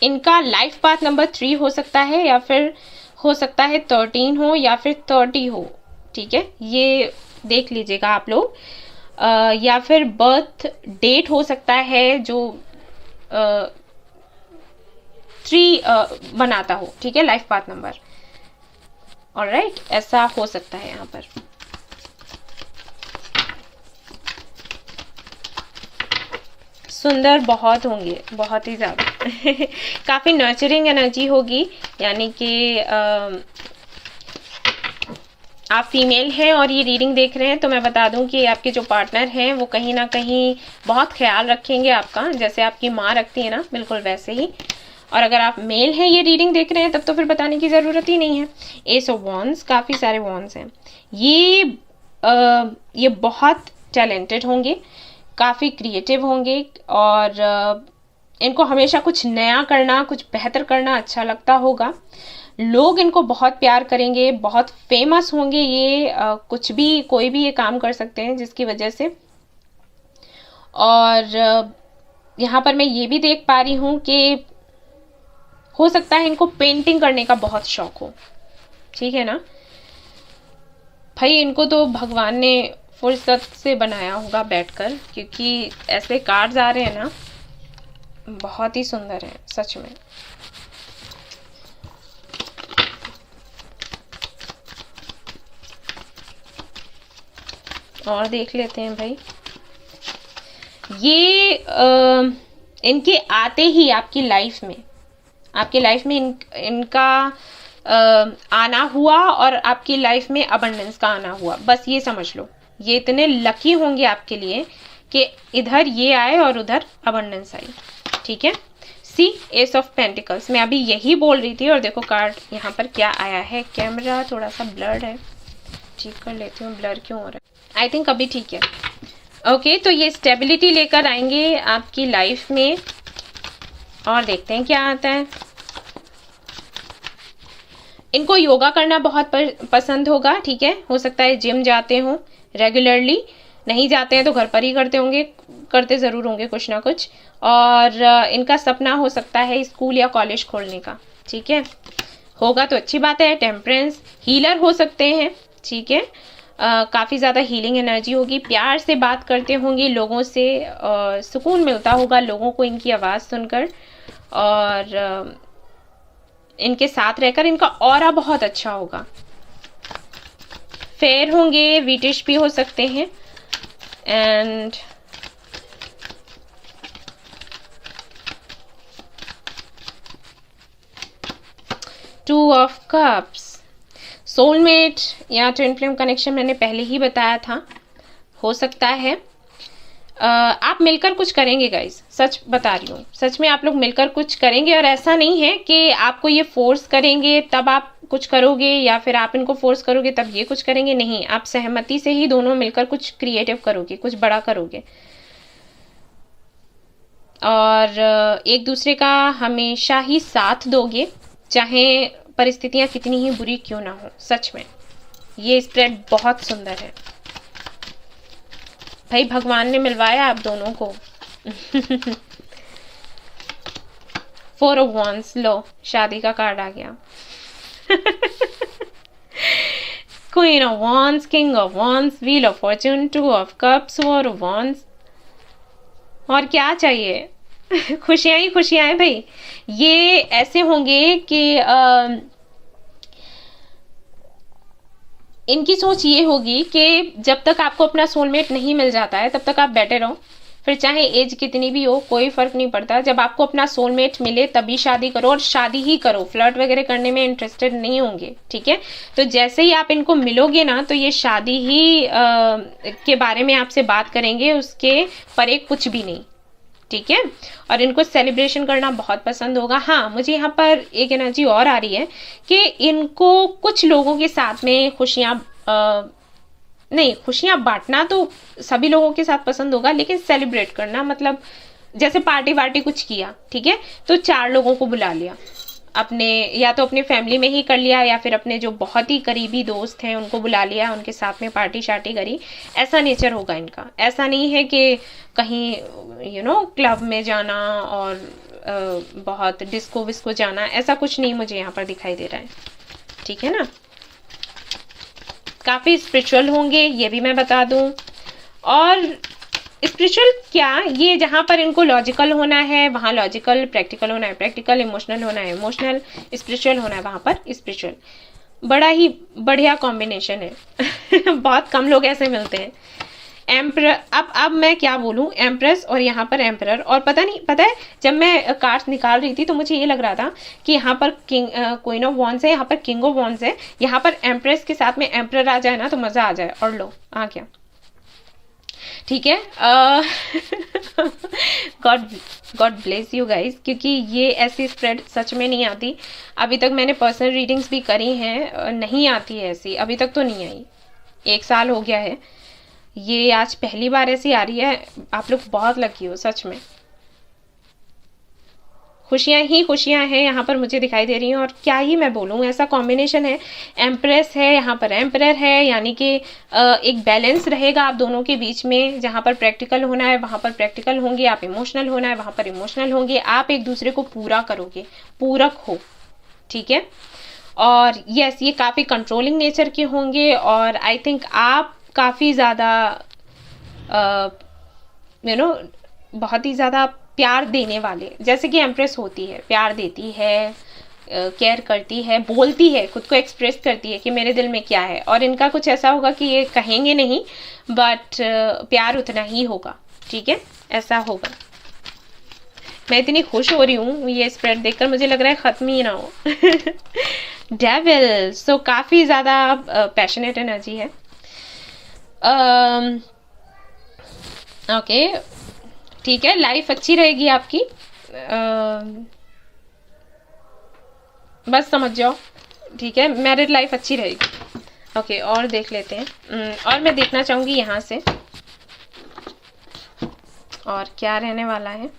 इनका लाइफ पाथ नंबर 3 हो सकता है, या फिर हो सकता है 13 हो, या फिर 30 हो, ठीक है, ये देख लीजिएगा आप लोग। या फिर बर्थ डेट हो सकता है जो 3 बनाता हो, ठीक है, लाइफ पाथ नंबर। ऑलराइट, ऐसा हो सकता है यहाँ पर। सुंदर बहुत होंगे, बहुत ही ज़्यादा काफ़ी नर्चरिंग एनर्जी होगी, यानी कि आप फीमेल हैं और ये रीडिंग देख रहे हैं, तो मैं बता दूं कि आपके जो पार्टनर हैं वो कहीं ना कहीं बहुत ख्याल रखेंगे आपका, जैसे आपकी माँ रखती है ना, बिल्कुल वैसे ही। और अगर आप मेल हैं ये रीडिंग देख रहे हैं, तब तो फिर बताने की ज़रूरत ही नहीं है। एस ऑफ वॉन्ड्स, काफ़ी सारे वॉन्ड्स हैं। ये बहुत टैलेंटेड होंगे, काफ़ी क्रिएटिव होंगे, और इनको हमेशा कुछ नया करना, कुछ बेहतर करना अच्छा लगता होगा। लोग इनको बहुत प्यार करेंगे, बहुत फेमस होंगे ये, कुछ भी, कोई भी ये काम कर सकते हैं जिसकी वजह से। और यहाँ पर मैं ये भी देख पा रही हूँ कि हो सकता है इनको पेंटिंग करने का बहुत शौक हो, ठीक है ना भाई। इनको तो भगवान ने फुर्सत से बनाया होगा बैठकर, क्योंकि ऐसे कार्ड्स आ रहे हैं ना, बहुत ही सुंदर है सच में। और देख लेते हैं भाई, ये इनके आते ही आपकी लाइफ में इनका आना हुआ, और आपकी लाइफ में अबंडेंस का आना हुआ, बस ये समझ लो। ये इतने लकी होंगे आपके लिए कि इधर ये आए और उधर अबंडेंस आई, ठीक है। सी, एस ऑफ पेंटिकल्स, मैं अभी यही बोल रही थी, और देखो कार्ड यहाँ पर क्या आया है। कैमरा थोड़ा सा ब्लर है, ठीक कर लेती हूँ, ब्लर क्यों हो रहा है। आई थिंक अभी ठीक है। ओके, तो ये स्टेबिलिटी लेकर आएंगे आपकी लाइफ में, और देखते हैं क्या आता है। इनको योगा करना बहुत पसंद होगा, ठीक है। हो सकता है जिम जाते हो रेगुलरली, नहीं जाते हैं तो घर पर ही करते होंगे, करते ज़रूर होंगे कुछ ना कुछ। और इनका सपना हो सकता है स्कूल या कॉलेज खोलने का, ठीक है। होगा तो अच्छी बात है। टेम्परेंस, हीलर हो सकते हैं, ठीक है। काफ़ी ज़्यादा हीलिंग एनर्जी होगी, प्यार से बात करते होंगे लोगों से, सुकून मिलता होगा लोगों को इनकी आवाज़ सुनकर, और इनके साथ रहकर इनका ऑरा बहुत अच्छा होगा। फेयर होंगे, वीटिश भी हो सकते हैं, and two of cups, soulmate या ट्विन फ्लेम कनेक्शन मैंने पहले ही बताया था, हो सकता है आप मिलकर कुछ करेंगे गाइस, सच बता रही हूँ, सच में आप लोग मिलकर कुछ करेंगे। और ऐसा नहीं है कि आपको ये फोर्स करेंगे तब आप कुछ करोगे, या फिर आप इनको फोर्स करोगे तब ये कुछ करेंगे, नहीं, आप सहमति से ही दोनों मिलकर कुछ क्रिएटिव करोगे, कुछ बड़ा करोगे, और एक दूसरे का हमेशा ही साथ दोगे, चाहे परिस्थितियां कितनी ही बुरी क्यों ना हो। सच में ये स्प्रेड बहुत सुंदर है भाई, भगवान ने मिलवाया आप दोनों को। 4 ऑफ वॉन्ड्स, लो शादी का कार्ड आ गया। Queen of wands, king of wands, wheel of Fortune, 2 of cups, 4 of wands, और क्या चाहिए? खुशियां ही खुशियां हैं भाई। ये ऐसे होंगे कि इनकी सोच ये होगी कि जब तक आपको अपना सोलमेट नहीं मिल जाता है तब तक आप बैठे रहो, फिर चाहे एज कितनी भी हो कोई फर्क नहीं पड़ता। जब आपको अपना सोलमेट मिले तभी शादी करो, और शादी ही करो, फ्लर्ट वगैरह करने में इंटरेस्टेड नहीं होंगे, ठीक है। तो जैसे ही आप इनको मिलोगे ना तो ये शादी ही के बारे में आपसे बात करेंगे, उसके परे कुछ भी नहीं, ठीक है। और इनको सेलिब्रेशन करना बहुत पसंद होगा। हाँ, मुझे यहाँ पर एक एनर्जी और आ रही है कि इनको कुछ लोगों के साथ में खुशियाँ नहीं, खुशियाँ बांटना तो सभी लोगों के साथ पसंद होगा, लेकिन सेलिब्रेट करना मतलब जैसे पार्टी वार्टी कुछ किया, ठीक है, तो 4 लोगों को बुला लिया, अपने या तो अपने फैमिली में ही कर लिया, या फिर अपने जो बहुत ही करीबी दोस्त हैं उनको बुला लिया, उनके साथ में पार्टी शार्टी करी। ऐसा नेचर होगा इनका। ऐसा नहीं है कि कहीं क्लब में जाना और बहुत डिस्को विस्को जाना, ऐसा कुछ नहीं मुझे यहाँ पर दिखाई दे रहा है, ठीक है ना। काफ़ी स्पिरिचुअल होंगे, ये भी मैं बता दूँ। और स्पिरिचुअल क्या, ये जहाँ पर इनको लॉजिकल होना है वहाँ लॉजिकल, प्रैक्टिकल होना है प्रैक्टिकल, इमोशनल होना है इमोशनल, स्पिरिचुअल होना है वहाँ पर स्पिरिचुअल। बड़ा ही बढ़िया कॉम्बिनेशन है। बहुत कम लोग ऐसे मिलते हैं। एम्पर, अब मैं क्या बोलूँ, एम्प्रेस और यहाँ पर एम्परर। और पता है जब मैं कार्ड्स निकाल रही थी तो मुझे ये लग रहा था कि यहाँ पर क्वीन ऑफ वॉन्ड्स है, यहाँ पर किंग ऑफ वॉन्ड्स है, यहाँ पर एम्प्रेस के साथ में एम्परर आ जाए ना तो मज़ा आ जाए। और लो आ गया, ठीक है। गॉड ब्लेस यू गाइज, क्योंकि ये ऐसी स्प्रेड सच में नहीं आती। अभी तक मैंने पर्सनल रीडिंग्स भी करी हैं, नहीं आती है ऐसी, अभी तक तो नहीं आई। 1 साल हो गया है, ये आज पहली बार ऐसी आ रही है। आप लोग बहुत लकी हो सच में। खुशियां ही खुशियां हैं यहाँ पर मुझे दिखाई दे रही हैं, और क्या ही मैं बोलूँ, ऐसा कॉम्बिनेशन है। एम्प्रेस है, यहाँ पर एम्परर है, यानी कि एक बैलेंस रहेगा आप दोनों के बीच में। जहाँ पर प्रैक्टिकल होना है वहाँ पर प्रैक्टिकल होंगे, आप इमोशनल होना है वहाँ पर इमोशनल होंगे। आप एक दूसरे को पूरा करोगे, पूरक हो, ठीक है। और यस, ये काफ़ी कंट्रोलिंग नेचर के होंगे, और आई थिंक आप काफ़ी ज़्यादा बहुत ही ज़्यादा प्यार देने वाले, जैसे कि एम्प्रेस होती है, प्यार देती है, केयर करती है, बोलती है, खुद को एक्सप्रेस करती है कि मेरे दिल में क्या है। और इनका कुछ ऐसा होगा कि ये कहेंगे नहीं, बट प्यार उतना ही होगा, ठीक है, ऐसा होगा। मैं इतनी खुश हो रही हूँ ये स्प्रेड देखकर, मुझे लग रहा है ख़त्म ही ना हो। डेविल, सो काफ़ी ज़्यादा पैशनेट एनर्जी है। ओके, ठीक है, लाइफ अच्छी रहेगी आपकी, बस समझ जाओ, ठीक है। मैरिड लाइफ अच्छी रहेगी। ओके, और देख लेते हैं। और मैं देखना चाहूँगी यहाँ से और क्या रहने वाला है।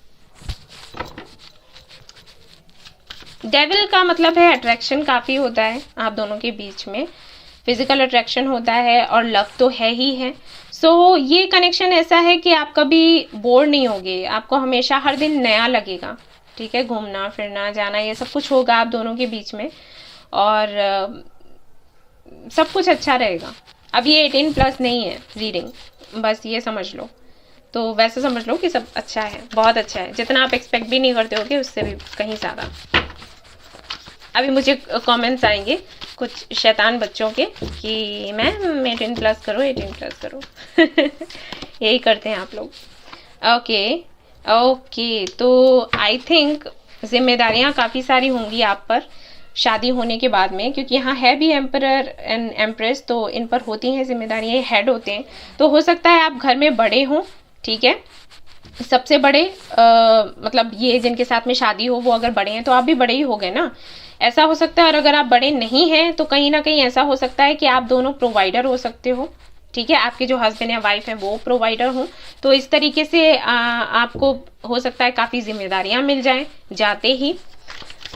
डेविल का मतलब है अट्रैक्शन काफ़ी होता है आप दोनों के बीच में, फिजिकल अट्रैक्शन होता है, और लव तो है ही है। सो ये कनेक्शन ऐसा है कि आप कभी बोर नहीं होगे, आपको हमेशा हर दिन नया लगेगा, ठीक है। घूमना फिरना जाना ये सब कुछ होगा आप दोनों के बीच में, और सब कुछ अच्छा रहेगा। अब ये 18 प्लस नहीं है रीडिंग, बस ये समझ लो। तो वैसे समझ लो कि सब अच्छा है, बहुत अच्छा है, जितना आप एक्सपेक्ट भी नहीं करते होगे उससे भी कहीं ज़्यादा। अभी मुझे कमेंट्स आएंगे कुछ शैतान बच्चों के कि मैम 18 प्लस करो, 18 प्लस करो। यही करते हैं आप लोग। ओके ओके, तो आई थिंक जिम्मेदारियां काफ़ी सारी होंगी आप पर शादी होने के बाद में, क्योंकि यहाँ है भी एम्परर एंड एम्प्रेस, तो इन पर होती हैं जिम्मेदारियां, हेड होते हैं। तो हो सकता है आप घर में बड़े हों, ठीक है, सबसे बड़े मतलब ये जिनके साथ में शादी हो वो अगर बड़े हैं तो आप भी बड़े ही हो गए ना, ऐसा हो सकता है। और अगर आप बड़े नहीं हैं तो कहीं ना कहीं ऐसा हो सकता है कि आप दोनों प्रोवाइडर हो सकते हो, ठीक है, आपके जो हस्बैंड या वाइफ हैं वो प्रोवाइडर हो। तो इस तरीके से आपको हो सकता है काफ़ी जिम्मेदारियां मिल जाएं जाते ही।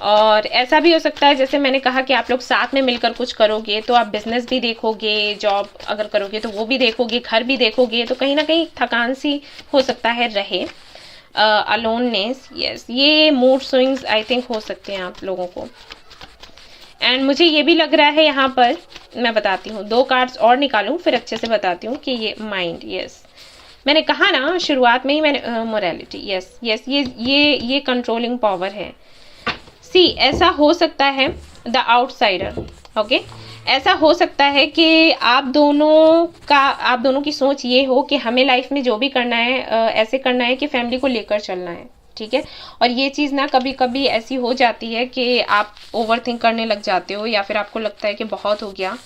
और ऐसा भी हो सकता है जैसे मैंने कहा कि आप लोग साथ में मिलकर कुछ करोगे, तो आप बिजनेस भी देखोगे, जॉब अगर करोगे तो वो भी देखोगे, घर भी देखोगे, तो कहीं ना कहीं थकान सी हो सकता है रहे, अलोननेस, यस, ये मूड स्विंग्स आई थिंक हो सकते हैं आप लोगों को। एंड मुझे ये भी लग रहा है यहाँ पर, मैं बताती हूँ, 2 कार्ड्स और निकालूं फिर अच्छे से बताती हूँ कि ये माइंड, यस, मैंने कहा ना शुरुआत में ही, मैंने मोरालिटी, यस यस, ये कंट्रोलिंग पावर है। सी, ऐसा हो सकता है द आउटसाइडर, ओके, ऐसा हो सकता है कि आप दोनों की सोच ये हो कि हमें लाइफ में जो भी करना है ऐसे करना है कि फैमिली को लेकर चलना है, ठीक है। और ये चीज़ ना कभी कभी ऐसी हो जाती है कि आप ओवर थिंक करने लग जाते हो, या फिर आपको लगता है कि बहुत हो गया,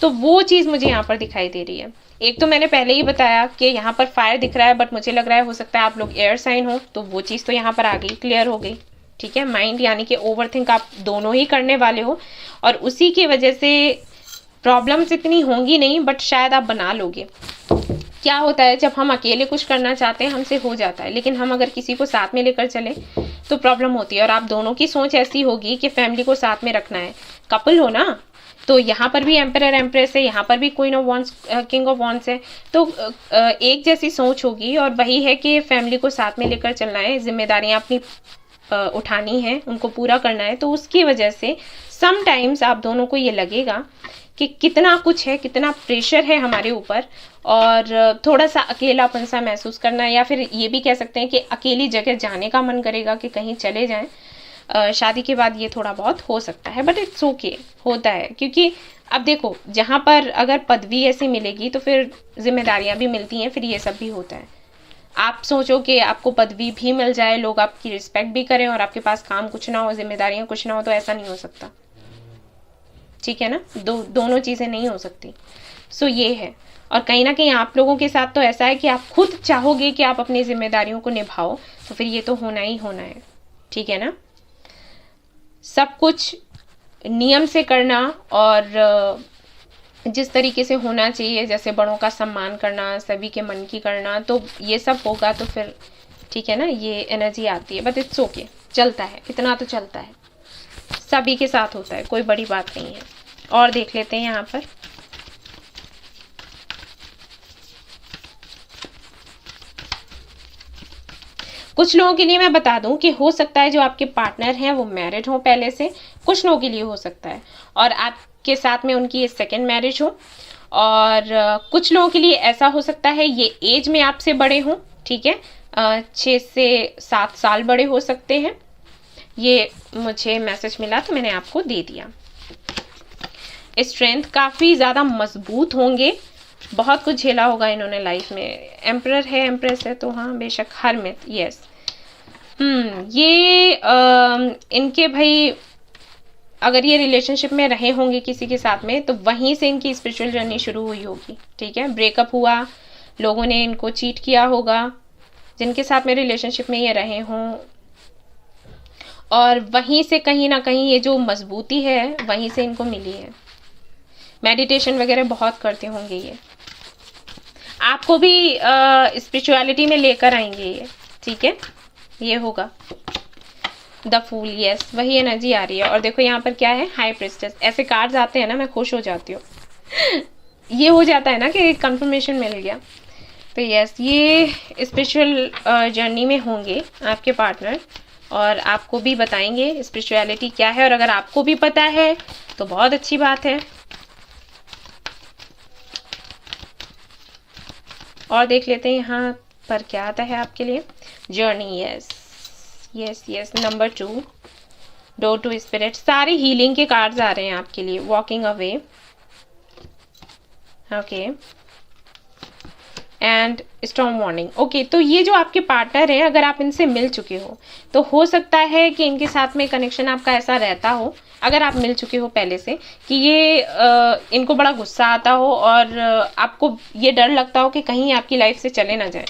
तो वो चीज़ मुझे यहाँ पर दिखाई दे रही है। एक तो मैंने पहले ही बताया कि यहाँ पर फायर दिख रहा है, बट मुझे लग रहा है हो सकता है आप लोग एयर साइन हो, तो वो चीज़ तो यहाँ पर आ गई, क्लियर हो गई, ठीक है। माइंड यानी कि ओवर थिंक आप दोनों ही करने वाले हो, और उसी की वजह से प्रॉब्लम्स इतनी होंगी नहीं, बट शायद आप बना लोगे। क्या होता है जब हम अकेले कुछ करना चाहते हैं हमसे हो जाता है, लेकिन हम अगर किसी को साथ में लेकर चले तो प्रॉब्लम होती है। और आप दोनों की सोच ऐसी होगी कि फैमिली को साथ में रखना है, कपल हो ना, तो यहाँ पर भी एम्परर एम्प्रेस है, यहाँ पर भी queen of wands, king of wands है, तो एक जैसी सोच होगी। और वही है कि फैमिली को साथ में लेकर चलना है, जिम्मेदारियाँ अपनी उठानी है, उनको पूरा करना है। तो उसकी वजह से समटाइम्स आप दोनों को ये लगेगा कि कितना कुछ है, कितना प्रेशर है हमारे ऊपर, और थोड़ा सा अकेलापन सा महसूस करना, या फिर ये भी कह सकते हैं कि अकेली जगह जाने का मन करेगा कि कहीं चले जाएं। शादी के बाद ये थोड़ा बहुत हो सकता है, बट इट्स ओके, होता है। क्योंकि अब देखो, जहाँ पर अगर पदवी ऐसी मिलेगी तो फिर जिम्मेदारियां भी मिलती हैं, फिर ये सब भी होता है। आप सोचो कि आपको पदवी भी मिल जाए, लोग आपकी रिस्पेक्ट भी करें, और आपके पास काम कुछ ना हो, जिम्मेदारियां कुछ ना हो, तो ऐसा नहीं हो सकता, ठीक है ना। दोनों चीज़ें नहीं हो सकती। सो ये है। और कहीं ना कहीं आप लोगों के साथ तो ऐसा है कि आप खुद चाहोगे कि आप अपनी जिम्मेदारियों को निभाओ, तो फिर ये तो होना ही होना है, ठीक है ना। सब कुछ नियम से करना, और जिस तरीके से होना चाहिए, जैसे बड़ों का सम्मान करना, सभी के मन की करना, तो ये सब होगा तो फिर ठीक है ना, ये एनर्जी आती है। बट इट्स ओके, चलता है, इतना तो चलता है, सभी के साथ होता है, कोई बड़ी बात नहीं है। और देख लेते हैं यहाँ पर, कुछ लोगों के लिए मैं बता दूं कि हो सकता है जो आपके पार्टनर हैं वो मैरिड हो पहले से, कुछ लोगों के लिए हो सकता है, और आपके साथ में उनकी ये सेकेंड मैरिज हो। और कुछ लोगों के लिए ऐसा हो सकता है ये एज में आपसे बड़े हों, ठीक है, 6 से 7 साल बड़े हो सकते हैं। ये मुझे मैसेज मिला तो मैंने आपको दे दिया। स्ट्रेंथ काफ़ी ज़्यादा मजबूत होंगे, बहुत कुछ झेला होगा इन्होंने लाइफ में। एम्परर है, एम्प्रेस है, तो हाँ बेशक, हरमिट, यस। ये इनके भाई अगर ये रिलेशनशिप में रहे होंगे किसी के साथ में, तो वहीं से इनकी स्पिरिचुअल जर्नी शुरू हुई होगी, ठीक है। ब्रेकअप हुआ, लोगों ने इनको चीट किया होगा, जिनके साथ में रिलेशनशिप में ये रहे हों, और वहीं से कहीं ना कहीं ये जो मजबूती है वहीं से इनको मिली है। मेडिटेशन वगैरह बहुत करते होंगे ये, आपको भी स्पिरिचुअलिटी में लेकर आएंगे ये, ठीक है। ये होगा द फूल, यस, वही एनर्जी आ रही है। और देखो यहाँ पर क्या है, हाई प्रिस्टेस। ऐसे कार्ड्स आते हैं ना, मैं खुश हो जाती हूँ। ये हो जाता है ना कि कंफर्मेशन मिल गया। तो यस, ये स्पिरिचुअल जर्नी में होंगे आपके पार्टनर, और आपको भी बताएंगे स्पिरिचुअलिटी क्या है। और अगर आपको भी पता है तो बहुत अच्छी बात है। और देख लेते हैं यहाँ पर क्या आता है आपके लिए। Journey, yes yes yes. Number 2, door to spirit. सारे हीलिंग के कार्ड्स आ रहे हैं आपके लिए। Walking away, okay, and storm warning. Okay, तो ये जो आपके पार्टनर हैं, अगर आप इनसे मिल चुके हो तो हो सकता है कि इनके साथ में कनेक्शन आपका ऐसा रहता हो, अगर आप मिल चुके हो पहले से, कि ये इनको बड़ा गुस्सा आता हो और आपको ये डर लगता हो कि कहीं आपकी लाइफ से चले ना जाए।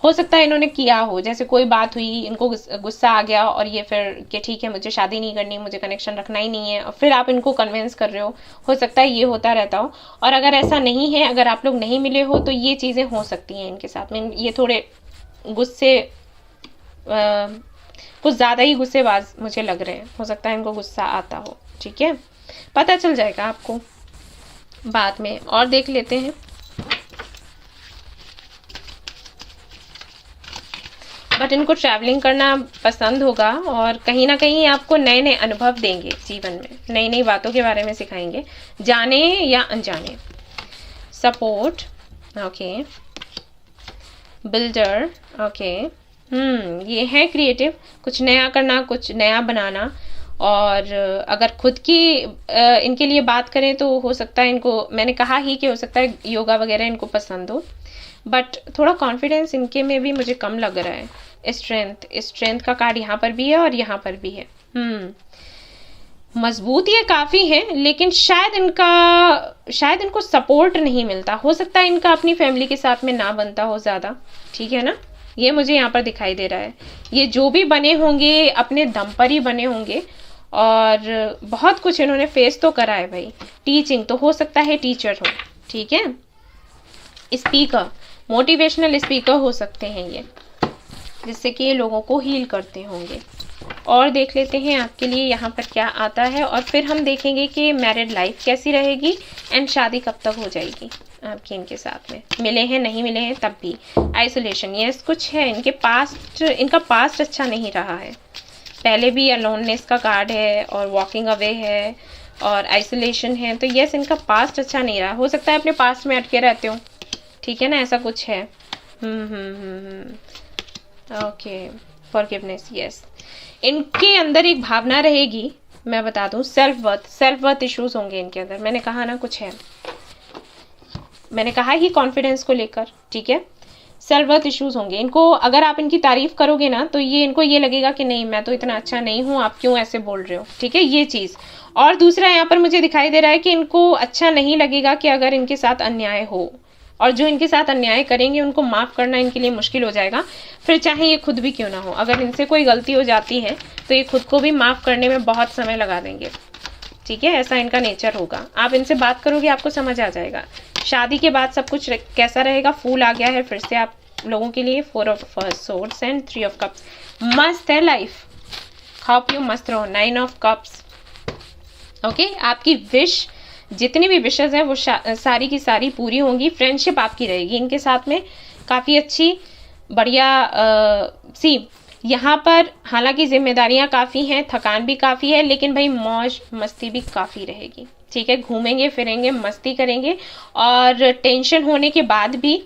हो सकता है इन्होंने किया हो, जैसे कोई बात हुई, इनको गुस्सा आ गया और ये फिर कि ठीक है मुझे शादी नहीं करनी, मुझे कनेक्शन रखना ही नहीं है, और फिर आप इनको कन्विंस कर रहे हो सकता है ये होता रहता हो। और अगर ऐसा नहीं है, अगर आप लोग नहीं मिले हो, तो ये चीज़ें हो सकती हैं इनके साथ में। ये थोड़े गुस्से, कुछ ज़्यादा ही गुस्सेबाज मुझे लग रहे हैं। हो सकता है इनको गुस्सा आता हो, ठीक है, पता चल जाएगा आपको बाद में। और देख लेते हैं। बट इनको ट्रैवलिंग करना पसंद होगा और कहीं ना कहीं आपको नए नए अनुभव देंगे जीवन में, नई नई बातों के बारे में सिखाएंगे, जाने या अनजाने। सपोर्ट, ओके, बिल्डर, ओके, ये है क्रिएटिव, कुछ नया करना, कुछ नया बनाना। और अगर खुद की इनके लिए बात करें तो हो सकता है इनको, मैंने कहा ही कि हो सकता है योगा वगैरह इनको पसंद हो, बट थोड़ा कॉन्फिडेंस इनके में भी मुझे कम लग रहा है। स्ट्रेंथ का कार्ड यहाँ पर भी है और यहाँ पर भी है। मजबूत ये काफ़ी है, लेकिन शायद इनको सपोर्ट नहीं मिलता। हो सकता है इनका अपनी फैमिली के साथ में ना बनता हो ज़्यादा, ठीक है ना, ये मुझे यहाँ पर दिखाई दे रहा है। ये जो भी बने होंगे अपने दम पर ही बने होंगे और बहुत कुछ इन्होंने फेस तो करा है भाई। टीचिंग, तो हो सकता है टीचर हो, ठीक है। स्पीकर, मोटिवेशनल स्पीकर हो सकते हैं ये, जिससे कि ये लोगों को हील करते होंगे। और देख लेते हैं आपके लिए यहाँ पर क्या आता है, और फिर हम देखेंगे कि मैरिड लाइफ कैसी रहेगी एंड शादी कब तक हो जाएगी आपकी इनके साथ में। मिले हैं, नहीं मिले हैं तब भी। आइसोलेशन, यस, कुछ है इनका पास्ट अच्छा नहीं रहा है। पहले भी अलोननेस का कार्ड है और वॉकिंग अवे है और आइसोलेशन है, तो यस इनका पास्ट अच्छा नहीं रहा। हो सकता है अपने पास्ट में अटके रहते हो, ठीक है ना, ऐसा कुछ है। Okay, forgiveness, yes. इनके अंदर एक भावना रहेगी, मैं बता दूं, सेल्फ वर्थ इश्यूज होंगे इनके अंदर। मैंने कहा ना कुछ है, मैंने कहा ही कॉन्फिडेंस को लेकर, ठीक है। सेल्फ वर्थ इश्यूज होंगे इनको। अगर आप इनकी तारीफ करोगे ना तो इनको ये लगेगा कि नहीं, मैं तो इतना अच्छा नहीं हूँ, आप क्यों ऐसे बोल रहे हो, ठीक है, ये चीज़। और दूसरा यहाँ पर मुझे दिखाई दे रहा है कि इनको अच्छा नहीं लगेगा कि अगर इनके साथ अन्याय हो, और जो इनके साथ अन्याय करेंगे उनको माफ़ करना इनके लिए मुश्किल हो जाएगा, फिर चाहे ये खुद भी क्यों ना हो। अगर इनसे कोई गलती हो जाती है तो ये खुद को भी माफ़ करने में बहुत समय लगा देंगे, ठीक है, ऐसा इनका नेचर होगा। आप इनसे बात करोगे आपको समझ आ जाएगा। शादी के बाद सब कुछ कैसा रहेगा। फूल आ गया है फिर से आप लोगों के लिए, 4 of swords and 3 of cups. मस्त है लाइफ, खाओ पियो मस्त रहो। 9 ऑफ कप्स, ओके। आपकी विश, जितनी भी विशेज हैं वो सारी की सारी पूरी होंगी। फ्रेंडशिप आपकी रहेगी इनके साथ में काफ़ी अच्छी, बढ़िया। यहाँ पर हालांकि जिम्मेदारियाँ काफ़ी हैं, थकान भी काफ़ी है, लेकिन भाई मौज मस्ती भी काफ़ी रहेगी, ठीक है। घूमेंगे फिरेंगे, मस्ती करेंगे, और टेंशन होने के बाद भी,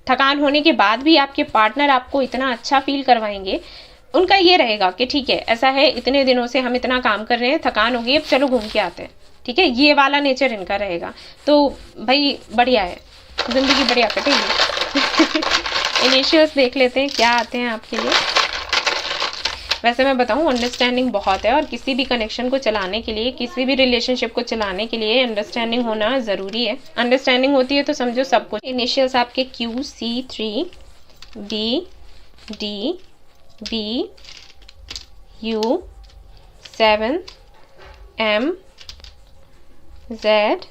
थकान होने के बाद भी आपके पार्टनर आपको इतना अच्छा फील करवाएंगे। उनका ये रहेगा कि ठीक है, ऐसा है, इतने दिनों से हम इतना काम कर रहे हैं, थकान होगी, अब चलो घूम के आते हैं, ठीक है। ये वाला नेचर इनका रहेगा। तो भाई बढ़िया है, जिंदगी बढ़िया कटेगी। इनिशियल्स देख लेते हैं क्या आते हैं आपके लिए। वैसे मैं बताऊं, अंडरस्टैंडिंग बहुत है, और किसी भी कनेक्शन को चलाने के लिए, किसी भी रिलेशनशिप को चलाने के लिए अंडरस्टैंडिंग होना ज़रूरी है। अंडरस्टैंडिंग होती है तो समझो सब कुछ। इनिशियल्स आपके QC3, D, B, U, 7, M, Z,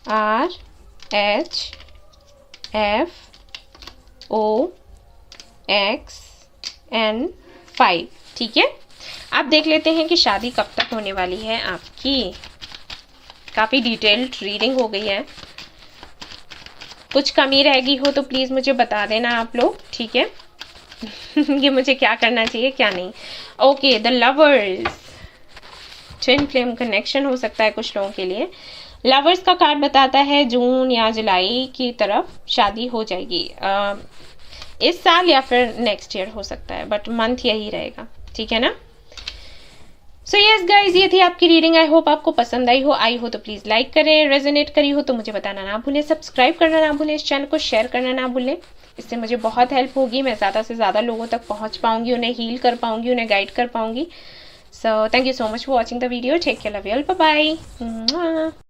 R, H, F, O, X, N, 5, ठीक है। आप देख लेते हैं कि शादी कब तक होने वाली है आपकी। काफ़ी डिटेल्ड रीडिंग हो गई है। कुछ कमी रह गई हो तो प्लीज़ मुझे बता देना आप लोग, ठीक है। कि मुझे क्या करना चाहिए क्या नहीं। Okay, the lovers, twin flame connection हो सकता है कुछ लोगों के लिए। लवर्स का कार्ड बताता है जून या जुलाई की तरफ शादी हो जाएगी, इस साल या फिर नेक्स्ट ईयर हो सकता है, बट मंथ यही रहेगा, ठीक है ना। सो यस गाइज, ये थी आपकी रीडिंग। आई होप आपको पसंद आई हो तो प्लीज़ लाइक करें, रेजोनेट करी हो तो मुझे बताना ना भूलें, सब्सक्राइब करना ना भूलें, इस चैनल को शेयर करना ना भूलें, इससे मुझे बहुत हेल्प होगी, मैं ज़्यादा से ज़्यादा लोगों तक पहुँच पाऊँगी, उन्हें हील कर पाऊँगी, उन्हें गाइड कर पाऊँगी। So thank you so much for watching the video, take care, love you all, bye bye.